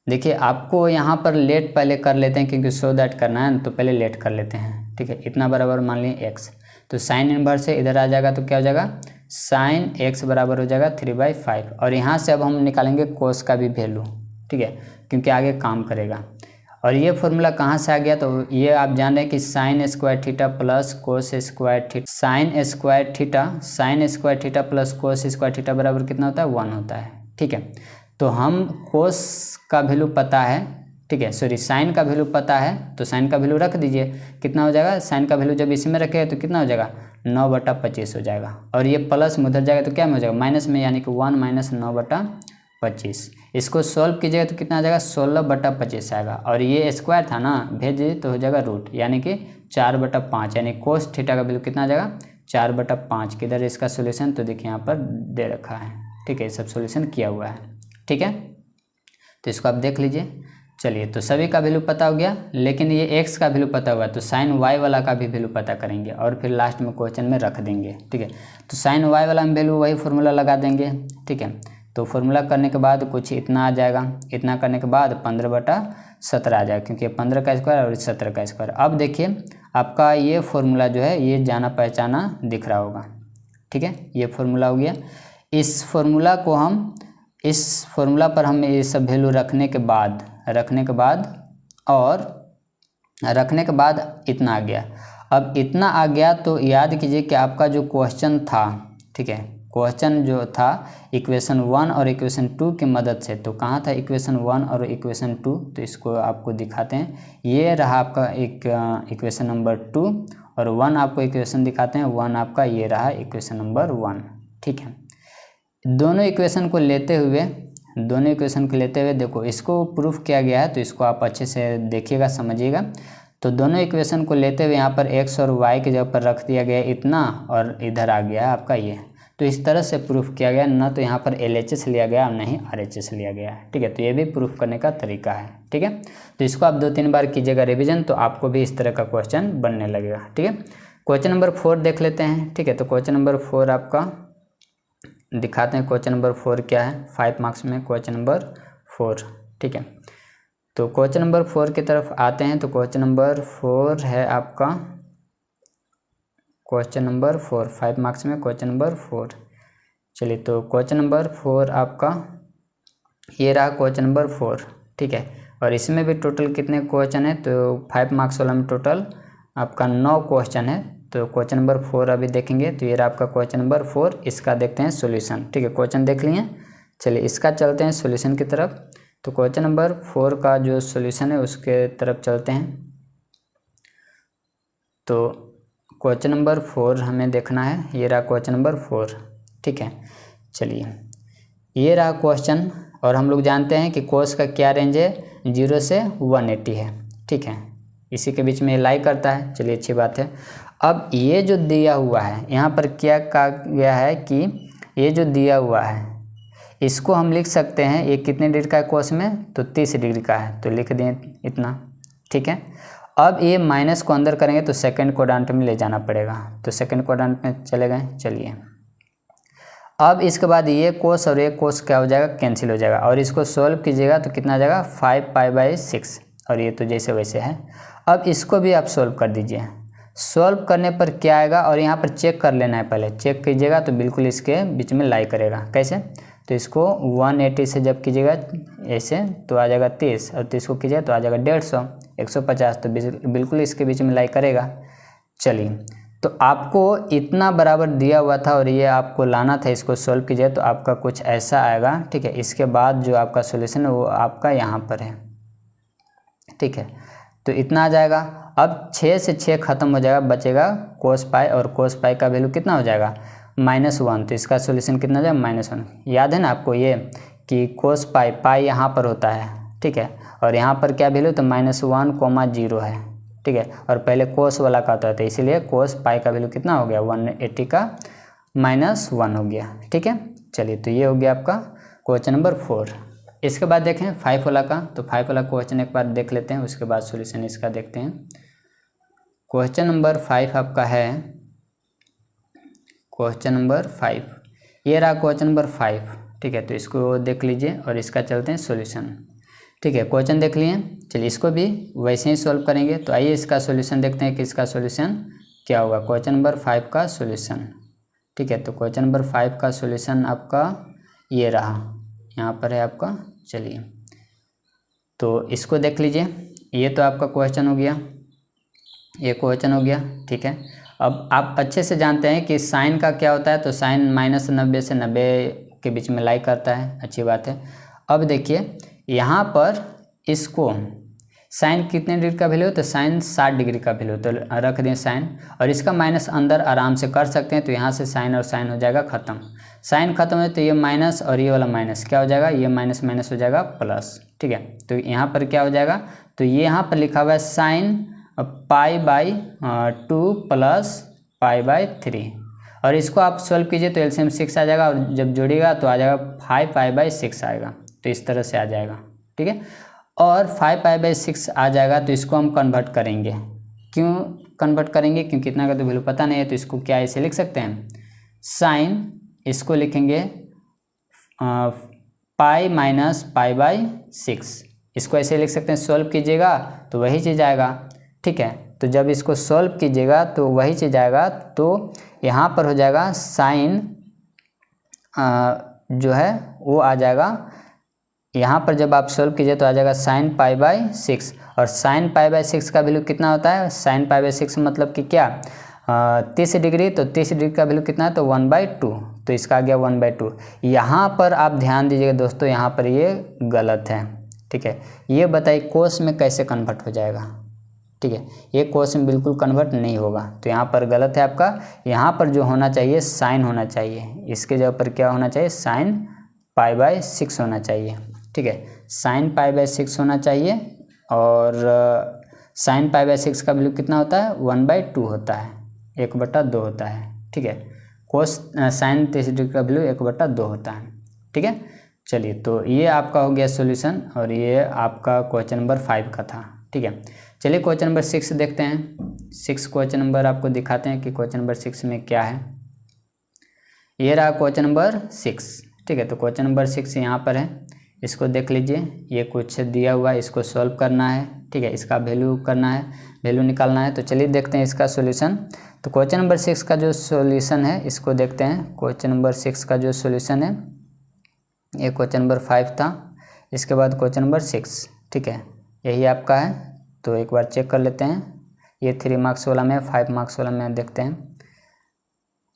देखिए आपको यहाँ पर लेट पहले कर लेते हैं, क्योंकि सो दैट करना है तो पहले लेट कर लेते हैं। ठीक है, इतना बराबर मान लीजिए x, तो साइन इनवर्स से इधर आ जाएगा तो क्या हो जाएगा, साइन x बराबर हो जाएगा 3/5। और यहाँ से अब हम निकालेंगे कोस का भी वैल्यू। ठीक है, क्योंकि आगे काम करेगा। और ये फॉर्मूला कहाँ से आ गया, तो ये आप जान रहे हैं कि sin² theta plus cos² theta, sin² theta plus cos² theta बराबर कितना होता है, 1 होता है। ठीक है, तो हम कोस का वैल्यू पता है। ठीक है, सॉरी साइन का वैल्यू पता है, तो साइन का वैल्यू रख दीजिए। कितना हो जाएगा, साइन का वैल्यू जब इसमें रखेगा तो कितना हो जाएगा, 9/25 हो जाएगा। और ये प्लस में उधर जाएगा तो क्या में हो जाएगा, माइनस में, यानी कि 1 - 9/25। इसको सॉल्व कीजिएगा तो कितना आ जाएगा, 16/25 आएगा। और ये स्क्वायर था ना, भेज दीजिए तो हो जाएगा रूट, यानी कि 4/5, यानी कोस थीटा का वैल्यू कितना आ जाएगा, 4/5। किधर इसका सोल्यूशन, तो देखिए यहाँ पर दे रखा है। ठीक है, सब सोल्यूशन किया हुआ है। ठीक है, तो इसको आप देख लीजिए। चलिए, तो सभी का वैल्यू पता हो गया, लेकिन ये x का वैल्यू पता हुआ, तो साइन y वाला का भी वैल्यू पता करेंगे और फिर लास्ट में क्वेश्चन में रख देंगे। ठीक है, तो साइन y वाला में वैल्यू वही फॉर्मूला लगा देंगे। ठीक है, तो फॉर्मूला करने के बाद कुछ इतना आ जाएगा। इतना करने के बाद 15/17 आ जाएगा, क्योंकि 15 का स्क्वायर और 17 का स्क्वायर। अब देखिए आपका ये फॉर्मूला जो है ये जाना पहचाना दिख रहा होगा। ठीक है, ये फॉर्मूला हो गया। इस फॉर्मूला को हम, इस फॉर्मूला पर हम ये सब वैल्यू रखने के बाद इतना आ गया। अब इतना आ गया तो याद कीजिए कि आपका जो क्वेश्चन था, ठीक है, क्वेश्चन जो था इक्वेशन 1 और इक्वेशन 2 की मदद से, तो कहाँ था इक्वेशन 1 और इक्वेशन 2, तो इसको आपको दिखाते हैं। ये रहा आपका एक इक्वेशन नंबर 2 और 1 आपको इक्वेशन दिखाते हैं। 1 आपका ये रहा इक्वेशन नंबर 1। ठीक है, दोनों इक्वेशन को लेते हुए दोनों इक्वेशन को लेते हुए देखो इसको प्रूफ किया गया है, तो इसको आप अच्छे से देखिएगा, समझिएगा। तो दोनों इक्वेशन को लेते हुए यहाँ पर x और y के जगह पर रख दिया गया इतना, और इधर आ गया आपका ये। तो इस तरह से प्रूफ किया गया, ना तो यहाँ पर LHS लिया गया और ना ही RHS लिया गया है, ठीक है। तो ये भी प्रूफ करने का तरीका है, ठीक है। तो इसको आप 2-3 बार कीजिएगा रिवीजन, तो आपको भी इस तरह का क्वेश्चन बनने लगेगा, ठीक है। क्वेश्चन नंबर 4 देख लेते हैं, ठीक है। तो क्वेश्चन नंबर 4 आपका दिखाते हैं। क्वेश्चन नंबर 4 क्या है 5 मार्क्स में, क्वेश्चन नंबर 4, ठीक है। तो क्वेश्चन नंबर 4 की तरफ आते हैं। तो क्वेश्चन नंबर 4 है आपका, क्वेश्चन नंबर 4 5 मार्क्स में क्वेश्चन नंबर 4। चलिए, तो क्वेश्चन नंबर 4 आपका ये रहा क्वेश्चन नंबर 4, ठीक है। और इसमें भी टोटल कितने क्वेश्चन है, तो 5 मार्क्स वाला में टोटल आपका 9 क्वेश्चन है। तो क्वेश्चन नंबर 4 अभी देखेंगे। तो ये रहा आपका क्वेश्चन नंबर 4, इसका देखते हैं सॉल्यूशन, ठीक है। क्वेश्चन देख लिए, चलिए इसका चलते हैं सॉल्यूशन की तरफ। तो क्वेश्चन नंबर 4 का जो सॉल्यूशन है उसके तरफ चलते हैं। तो क्वेश्चन नंबर 4 हमें देखना है, ये रहा क्वेश्चन नंबर 4, ठीक है। चलिए, ये रहा क्वेश्चन, और हम लोग जानते हैं कि कोस का क्या रेंज है, 0 से 180 है, ठीक है। इसी के बीच में लाई करता है, चलिए अच्छी बात है। अब ये जो दिया हुआ है यहाँ पर क्या कहा गया है कि ये जो दिया हुआ है इसको हम लिख सकते हैं, ये कितने डिग्री का है कोस में, तो 30 डिग्री का है, तो लिख दें इतना, ठीक है। अब ये माइनस को अंदर करेंगे तो सेकंड क्वाड्रेंट में ले जाना पड़ेगा, तो सेकंड क्वाड्रेंट में चले गए। चलिए, अब इसके बाद ये कोस और ये कोस क्या हो जाएगा, कैंसिल हो जाएगा, और इसको सॉल्व कीजिएगा तो कितना आ जाएगा 5π/6, और ये तो जैसे वैसे है। अब इसको भी आप सॉल्व कर दीजिए। सॉल्व करने पर क्या आएगा, और यहाँ पर चेक कर लेना है, पहले चेक कीजिएगा तो बिल्कुल इसके बीच में लाई करेगा। कैसे, तो इसको 180 से जब कीजिएगा ऐसे तो आ जाएगा 30, और 30 को कीजिएगा तो आ जाएगा 150, 150, तो बिल्कुल इसके बीच में लाई करेगा। चलिए, तो आपको इतना बराबर दिया हुआ था और ये आपको लाना था, इसको सॉल्व कीजिए तो आपका कुछ ऐसा आएगा, ठीक है। इसके बाद जो आपका सॉल्यूशन है वो आपका यहाँ पर है, ठीक है। तो इतना आ जाएगा। अब 6 से 6 खत्म हो जाएगा, बचेगा कोस पाई, और कोस पाई का वैल्यू कितना हो जाएगा -1, तो इसका सॉल्यूशन कितना हो जाएगा -1। याद है ना आपको ये कि कोस पाई यहाँ पर होता है, ठीक है, और यहाँ पर क्या वैल्यू, तो -1, 0 है, ठीक है। और पहले कोस वाला का होता है, इसीलिए कोस पाई का वैल्यू कितना हो गया 180 का -1 हो गया, ठीक है। चलिए, तो ये हो गया आपका क्वेश्चन नंबर 4। इसके बाद देखें 5 वाला का। तो 5 वाला क्वेश्चन एक बार देख लेते हैं, उसके बाद सॉल्यूशन इसका देखते हैं। क्वेश्चन नंबर 5 आपका है, क्वेश्चन नंबर 5, ये रहा क्वेश्चन नंबर 5, ठीक है। तो इसको देख लीजिए और इसका चलते हैं सॉल्यूशन, ठीक है। क्वेश्चन देख लिए, चलिए इसको भी वैसे ही सॉल्व करेंगे। तो आइए इसका सॉल्यूशन देखते हैं कि इसका सॉल्यूशन क्या होगा, क्वेश्चन नंबर 5 का सॉल्यूशन, ठीक है। तो क्वेश्चन नंबर 5 का सॉल्यूशन आपका ये रहा, यहाँ पर है आपका। चलिए, तो इसको देख लीजिए, ये तो आपका क्वेश्चन हो गया, ये क्वेश्चन हो गया, ठीक है। अब आप अच्छे से जानते हैं कि साइन का क्या होता है, तो साइन -90 से 90 के बीच में लाई करता है, अच्छी बात है। अब देखिए यहाँ पर इसको साइन कितने डिग्री का वैल्यू, तो साइन 60 डिग्री का वैल्यू, तो रख दें साइन, और इसका माइनस अंदर आराम से कर सकते हैं। तो यहाँ से साइन और साइन हो जाएगा ख़त्म, साइन खत्म है तो ये माइनस और ये वाला माइनस क्या हो जाएगा, ये माइनस माइनस हो जाएगा प्लस, ठीक है। तो यहाँ पर क्या हो जाएगा, तो ये यहाँ पर लिखा हुआ है साइन π/2 प्लस π/3, और इसको आप सॉल्व कीजिए तो एलसीएम 6 आ जाएगा, और जब जोड़िएगा तो आ जाएगा 5π/6 आएगा, तो इस तरह से आ जाएगा, ठीक है। और 5π/6 आ जाएगा तो इसको हम कन्वर्ट करेंगे। क्यों कन्वर्ट करेंगे, क्योंकि इतना का तो वैल्यू पता नहीं है, तो इसको क्या ऐसे लिख सकते हैं, साइन इसको लिखेंगे π-π/6, इसको ऐसे लिख सकते हैं। सॉल्व कीजिएगा तो वही चीज़ आएगा, ठीक है। तो जब इसको सॉल्व कीजिएगा तो वही चीज़ आएगा, तो यहाँ पर हो जाएगा साइन जो है वो आ जाएगा, यहाँ पर जब आप सॉल्व कीजिए तो आ जाएगा साइन π/6, और साइन π/6 का वैल्यू कितना होता है, साइन π/6 मतलब कि क्या 30 डिग्री, तो 30 डिग्री का वैल्यू कितना है, तो 1/2, तो इसका आ गया 1/2। यहाँ पर आप ध्यान दीजिएगा दोस्तों, यहाँ पर ये गलत है, ठीक है। ये बताइए कोस में कैसे कन्वर्ट हो जाएगा, ठीक है। ये कोस में बिल्कुल कन्वर्ट नहीं होगा, तो यहाँ पर गलत है आपका। यहाँ पर जो होना चाहिए साइन होना चाहिए, इसके जगह पर क्या होना चाहिए, साइन π/6 होना चाहिए। ठीक है, sin π/6 होना चाहिए और sin π/6 का वैल्यू कितना होता है 1/2 होता है, 1/2 होता है। ठीक है, कोस sin 30 डिग्री का वैल्यू 1/2 होता है। ठीक है, चलिए तो ये आपका हो गया सॉल्यूशन और ये आपका क्वेश्चन नंबर 5 का था। ठीक है, चलिए क्वेश्चन नंबर 6 देखते हैं। 6 क्वेश्चन नंबर आपको दिखाते हैं कि क्वेश्चन नंबर 6 में क्या है। ये रहा क्वेश्चन नंबर 6। ठीक है, तो क्वेश्चन नंबर 6 यहाँ पर है, इसको देख लीजिए। ये कुछ दिया हुआ है, इसको सॉल्व करना है। ठीक है, इसका वैल्यू करना है, वैल्यू निकालना है। तो चलिए देखते हैं इसका सॉल्यूशन। तो क्वेश्चन नंबर 6 का जो सॉल्यूशन है इसको देखते हैं। क्वेश्चन नंबर 6 का जो सॉल्यूशन है, ये क्वेश्चन नंबर 5 था, इसके बाद क्वेश्चन नंबर 6। ठीक है, यही आपका है। तो एक बार चेक कर लेते हैं। ये 3 मार्क्स वाला में, 5 मार्क्स वाला में देखते हैं।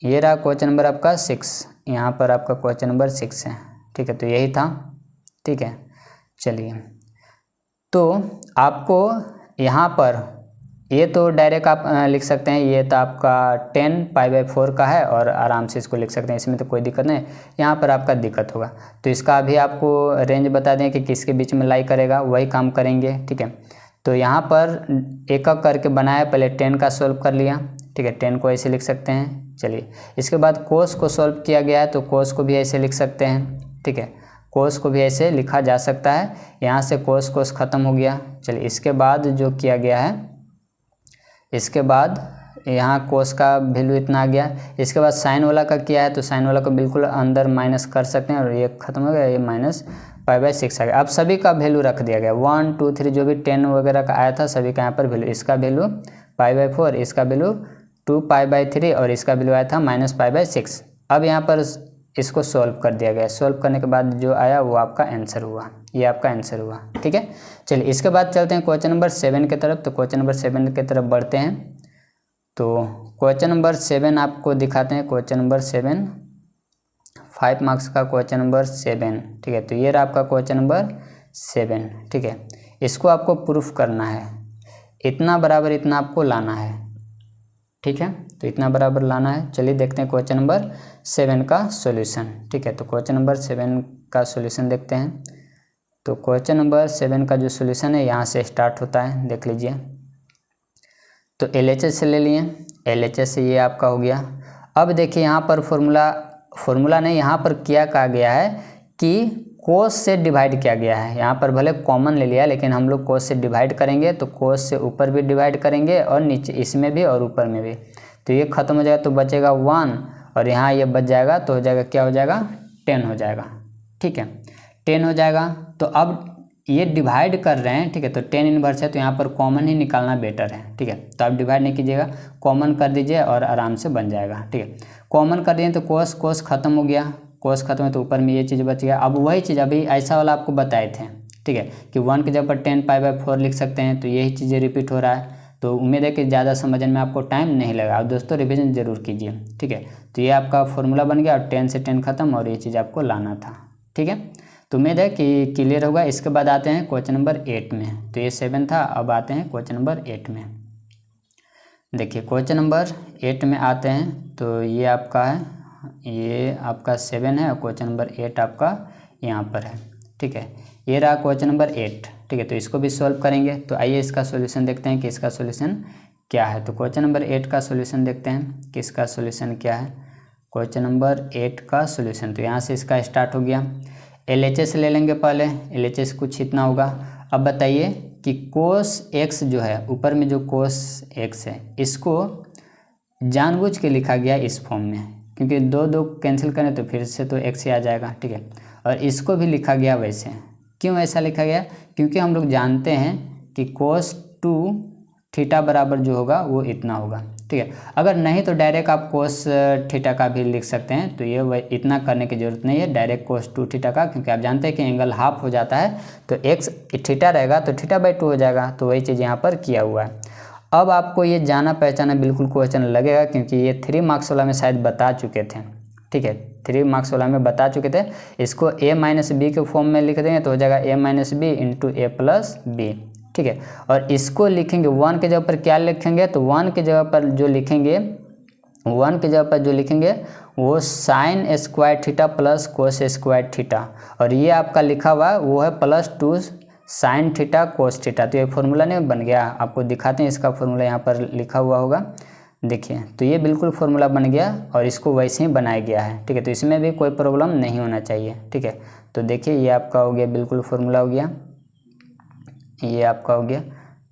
ये रहा क्वेश्चन नंबर आपका 6, यहाँ पर आपका क्वेश्चन नंबर 6 है। ठीक है, तो यही था। ठीक है, चलिए तो आपको यहाँ पर ये तो डायरेक्ट आप लिख सकते हैं। ये तो आपका 10 π/4 का है और आराम से इसको लिख सकते हैं, इसमें तो कोई दिक्कत नहीं। यहाँ पर आपका दिक्कत होगा तो इसका अभी आपको रेंज बता दें कि किसके बीच में लाई करेगा, वही काम करेंगे। ठीक है, तो यहाँ पर एक एक करके बनाया, पहले 10 का सॉल्व कर लिया। ठीक है, 10 को ऐसे लिख सकते हैं। चलिए, इसके बाद कोस को सॉल्व किया गया है तो कोस को भी ऐसे लिख सकते हैं। ठीक है, कोस को भी ऐसे लिखा जा सकता है। यहाँ से कोस कोस ख़त्म हो गया। चलिए, इसके बाद जो किया गया है, इसके बाद यहाँ कोस का वैल्यू इतना आ गया। इसके बाद साइन वाला का किया है तो साइन वाला को बिल्कुल अंदर माइनस कर सकते हैं और ये ख़त्म हो गया, ये -π/6 आ गया। अब सभी का वैल्यू रख दिया गया, 1 2 3 जो भी 10 वगैरह का आया था सभी का यहाँ पर वैल्यू। इसका वैल्यू π/4, इसका वैल्यू 2π/3 और इसका वैल्यू आया था -π/6। अब यहाँ पर इसको सॉल्व कर दिया गया। सॉल्व करने के बाद जो आया वो आपका आंसर हुआ, ये आपका आंसर हुआ। ठीक है, चलिए इसके बाद चलते हैं क्वेश्चन नंबर 7 की तरफ। तो क्वेश्चन नंबर 7 की तरफ बढ़ते हैं। तो क्वेश्चन नंबर 7 आपको दिखाते हैं। क्वेश्चन नंबर 7 5 मार्क्स का क्वेश्चन नंबर 7। ठीक है, तो ये रहा आपका क्वेश्चन नंबर 7। ठीक है, इसको आपको प्रूफ करना है, इतना बराबर इतना आपको लाना है। ठीक है, तो इतना बराबर लाना है। चलिए देखते हैं क्वेश्चन नंबर 7 का सॉल्यूशन। ठीक है, तो क्वेश्चन नंबर 7 का सॉल्यूशन देखते हैं। तो क्वेश्चन नंबर 7 का जो सॉल्यूशन है यहाँ से स्टार्ट होता है, देख लीजिए। तो LHS से ले लिए, LHS से ये आपका हो गया। अब देखिए यहाँ पर फॉर्मूला नहीं, यहाँ पर क्या कहा गया है कि कोस से डिवाइड किया गया है। यहाँ पर भले कॉमन ले लिया लेकिन हम लोग कोस से डिवाइड करेंगे तो कोस से ऊपर भी डिवाइड करेंगे और नीचे इसमें भी और ऊपर में भी। तो ये खत्म हो जाएगा तो बचेगा 1 और यहाँ ये बच जाएगा तो हो जाएगा, क्या हो जाएगा 10 हो जाएगा। ठीक है, 10 हो जाएगा। तो अब ये डिवाइड कर रहे हैं। ठीक है, तो 10 इनवर्स है तो यहाँ पर कॉमन ही निकालना बेटर है। ठीक है, तो आप डिवाइड नहीं कीजिएगा, कॉमन कर दीजिए और आराम से बन जाएगा। ठीक है, कॉमन कर दिए तो कोस कोस खत्म हो गया, कोस खत्म है तो ऊपर में ये चीज़ बच गया। अब वही चीज़ अभी ऐसा वाला आपको बताए थे। ठीक है, कि 1 की जगह पर 10 π/4 लिख सकते हैं। तो यही चीज़ें रिपीट हो रहा है। तो उम्मीद है कि ज़्यादा समझने में आपको टाइम नहीं लगा। अब दोस्तों रिवीजन जरूर कीजिए। ठीक है, तो ये आपका फॉर्मूला बन गया और 10 से 10 खत्म और ये चीज़ आपको लाना था। ठीक है, तो उम्मीद है कि क्लियर होगा। इसके बाद आते हैं क्वेश्चन नंबर 8 में। तो ये 7 था, अब आते हैं क्वेश्चन नंबर 8 में। देखिए क्वेश्चन नंबर 8 में आते हैं। तो ये आपका है, ये आपका 7 है और क्वेश्चन नंबर 8 आपका यहाँ पर है। ठीक है, ये रहा क्वेश्चन नंबर 8। ठीक है, तो इसको भी सॉल्व करेंगे। तो आइए इसका सॉल्यूशन देखते हैं कि इसका सॉल्यूशन क्या है। तो क्वेश्चन नंबर 8 का सॉल्यूशन देखते हैं कि इसका सॉल्यूशन क्या है। क्वेश्चन नंबर 8 का सॉल्यूशन, तो यहाँ से इसका स्टार्ट हो गया। LHS ले लेंगे पहले। LHS कुछ इतना होगा। अब बताइए कि कोस x जो है, ऊपर में जो कोस x है, इसको जानबूझ के लिखा गया इस फॉर्म में, क्योंकि 2 कैंसिल करें तो फिर से तो x ही आ जाएगा। ठीक है, और इसको भी लिखा गया वैसे। क्यों ऐसा लिखा गया? क्योंकि हम लोग जानते हैं कि cos 2 थीटा बराबर जो होगा वो इतना होगा। ठीक है, अगर नहीं तो डायरेक्ट आप cos थीटा का भी लिख सकते हैं। तो ये इतना करने की ज़रूरत नहीं है डायरेक्ट cos 2 थीटा का, क्योंकि आप जानते हैं कि एंगल हाफ हो जाता है तो x थीटा रहेगा तो θ/2 हो जाएगा। तो वही चीज़ यहाँ पर किया हुआ है। अब आपको ये जाना पहचाना बिल्कुल क्वेश्चन लगेगा, क्योंकि ये 3 मार्क्स वाला में शायद बता चुके थे। ठीक है, 3 मार्क्स वाला में बता चुके थे। इसको a-b के फॉर्म में लिख देंगे तो हो जाएगा a-b इंटू a+b। ठीक है, और इसको लिखेंगे 1 के जगह पर क्या लिखेंगे, तो 1 के जगह पर जो लिखेंगे 1 की जगह पर जो लिखेंगे वो sign square theta plus cos square theta, और ये आपका लिखा हुआ वो है +2 साइन थीटा कोस थीटा। तो ये फॉर्मूला नहीं बन गया, आपको दिखाते हैं इसका फॉर्मूला, यहाँ पर लिखा हुआ होगा देखिए। तो ये बिल्कुल फॉर्मूला बन गया और इसको वैसे ही बनाया गया है, ठीक है। तो इसमें भी कोई प्रॉब्लम नहीं होना चाहिए, ठीक है। तो देखिए ये आपका हो गया, बिल्कुल फॉर्मूला हो गया, ये आपका हो गया।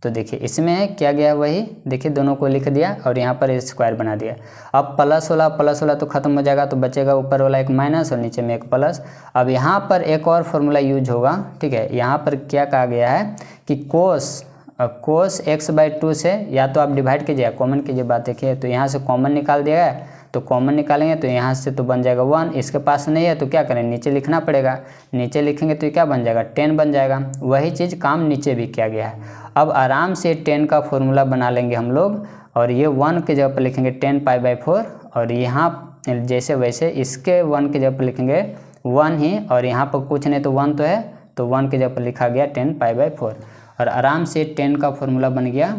तो देखिए इसमें क्या गया, वही देखिए दोनों को लिख दिया और यहाँ पर स्क्वायर बना दिया। अब प्लस वाला तो खत्म हो जाएगा, तो बचेगा ऊपर वाला एक माइनस और नीचे में एक प्लस। अब यहाँ पर एक और फॉर्मूला यूज होगा, ठीक है। यहाँ पर क्या कहा गया है कि कोस x/2 से या तो आप डिवाइड कीजिए, कॉमन कीजिए बात देखिए। तो यहाँ से कॉमन निकाल दिया है, तो कॉमन निकालेंगे तो यहाँ से तो बन जाएगा 1, इसके पास नहीं है तो क्या करें, नीचे लिखना पड़ेगा। नीचे लिखेंगे तो ये क्या बन जाएगा, 10 बन जाएगा। वही चीज़ काम नीचे भी किया गया है। अब आराम से 10 का फॉर्मूला बना लेंगे हम लोग, और ये 1 की जगह पर लिखेंगे 10π/4, और यहाँ जैसे वैसे इसके 1 की जगह पर लिखेंगे 1 ही, और यहाँ पर कुछ नहीं तो 1 तो है, तो 1 की जगह पर लिखा गया 10π/4, और आराम से 10 का फॉर्मूला बन गया।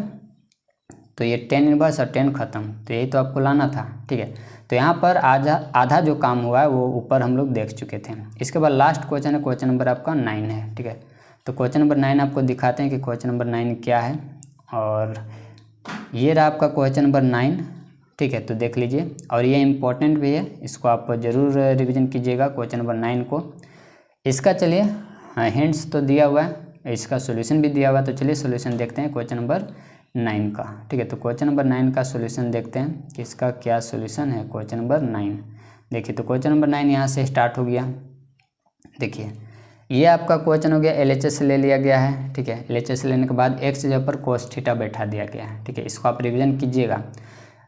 तो ये 10 इनवर्स और 10 खत्म, तो यही तो आपको लाना था, ठीक है। तो यहाँ पर आधा जो काम हुआ है वो ऊपर हम लोग देख चुके थे। इसके बाद लास्ट क्वेश्चन है, क्वेश्चन नंबर आपका 9 है, ठीक है। तो क्वेश्चन नंबर 9 आपको दिखाते हैं कि क्वेश्चन नंबर 9 क्या है, और ये रहा आपका क्वेश्चन नंबर 9, ठीक है। तो देख लीजिए, और ये इम्पोर्टेंट भी है, इसको आप ज़रूर रिविज़न कीजिएगा क्वेश्चन नंबर 9 को। इसका चलिए हिंट्स तो दिया हुआ है, इसका सोल्यूशन भी दिया हुआ है, तो चलिए सोल्यूशन देखते हैं क्वेश्चन नंबर 9 का, ठीक है। तो क्वेश्चन नंबर 9 का सोल्यूशन देखते हैं कि इसका क्या सोल्यूशन है क्वेश्चन नंबर 9। देखिए तो क्वेश्चन नंबर 9 यहाँ से स्टार्ट हो गया। देखिए ये आपका क्वेश्चन हो गया, LHS ले लिया गया है, ठीक है। LHS लेने के बाद x जगह पर cos थीटा बैठा दिया गया है, ठीक है। इसको आप रिवीजन कीजिएगा।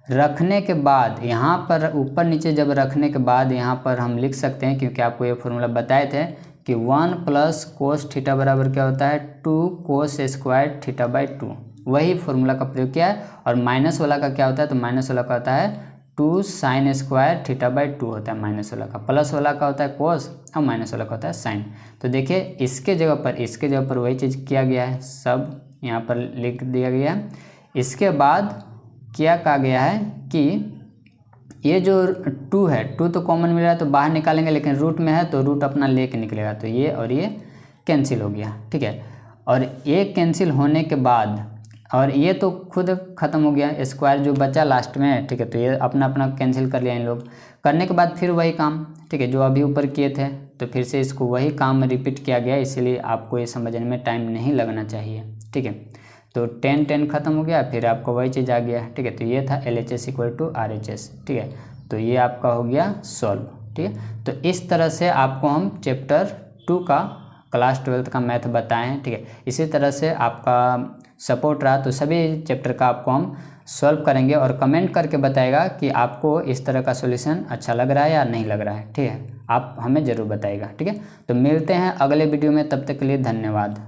रखने के बाद यहाँ पर ऊपर नीचे जब रखने के बाद यहाँ पर हम लिख सकते हैं, क्योंकि आपको ये फॉर्मूला बताए थे कि 1 + cos थीटा बराबर क्या होता है, 2 cos स्क्वायर थीटा/2, वही फॉर्मूला का प्रयोग किया है। और माइनस वाला का क्या होता है, तो माइनस वाला का होता है 2 sin स्क्वायर थीटा/2 होता है माइनस वाला का। प्लस वाला का होता है cos और माइनस वाला का होता है sin। तो देखिए इसके जगह पर वही चीज़ किया गया है, सब यहाँ पर लिख दिया गया है। इसके बाद क्या कहा गया है कि ये जो 2 है, 2 तो कॉमन मिल रहा है तो बाहर निकालेंगे, लेकिन रूट में है तो रूट अपना लेके निकलेगा, तो ये और ये कैंसिल हो गया, ठीक है। और ये कैंसिल होने के बाद, और ये तो खुद ख़त्म हो गया, स्क्वायर जो बचा लास्ट में, ठीक है। तो ये अपना अपना कैंसिल कर लिया इन लोग। करने के बाद फिर वही काम, ठीक है, जो अभी ऊपर किए थे, तो फिर से इसको वही काम रिपीट किया गया, इसीलिए आपको ये समझने में टाइम नहीं लगना चाहिए, ठीक है। तो 10 खत्म हो गया, फिर आपको वही चीज़ आ गया, ठीक है। तो ये था LHS = RHS, ठीक है। तो ये आपका हो गया सॉल्व, ठीक है। तो इस तरह से आपको हम चैप्टर 2 का क्लास 12th का मैथ बताएं हैं, ठीक है। इसी तरह से आपका सपोर्ट रहा तो सभी चैप्टर का आपको हम सॉल्व करेंगे, और कमेंट करके बताएगा कि आपको इस तरह का सॉल्यूशन अच्छा लग रहा है या नहीं लग रहा है, ठीक है। आप हमें ज़रूर बताइएगा, ठीक है। तो मिलते हैं अगले वीडियो में, तब तक के लिए धन्यवाद।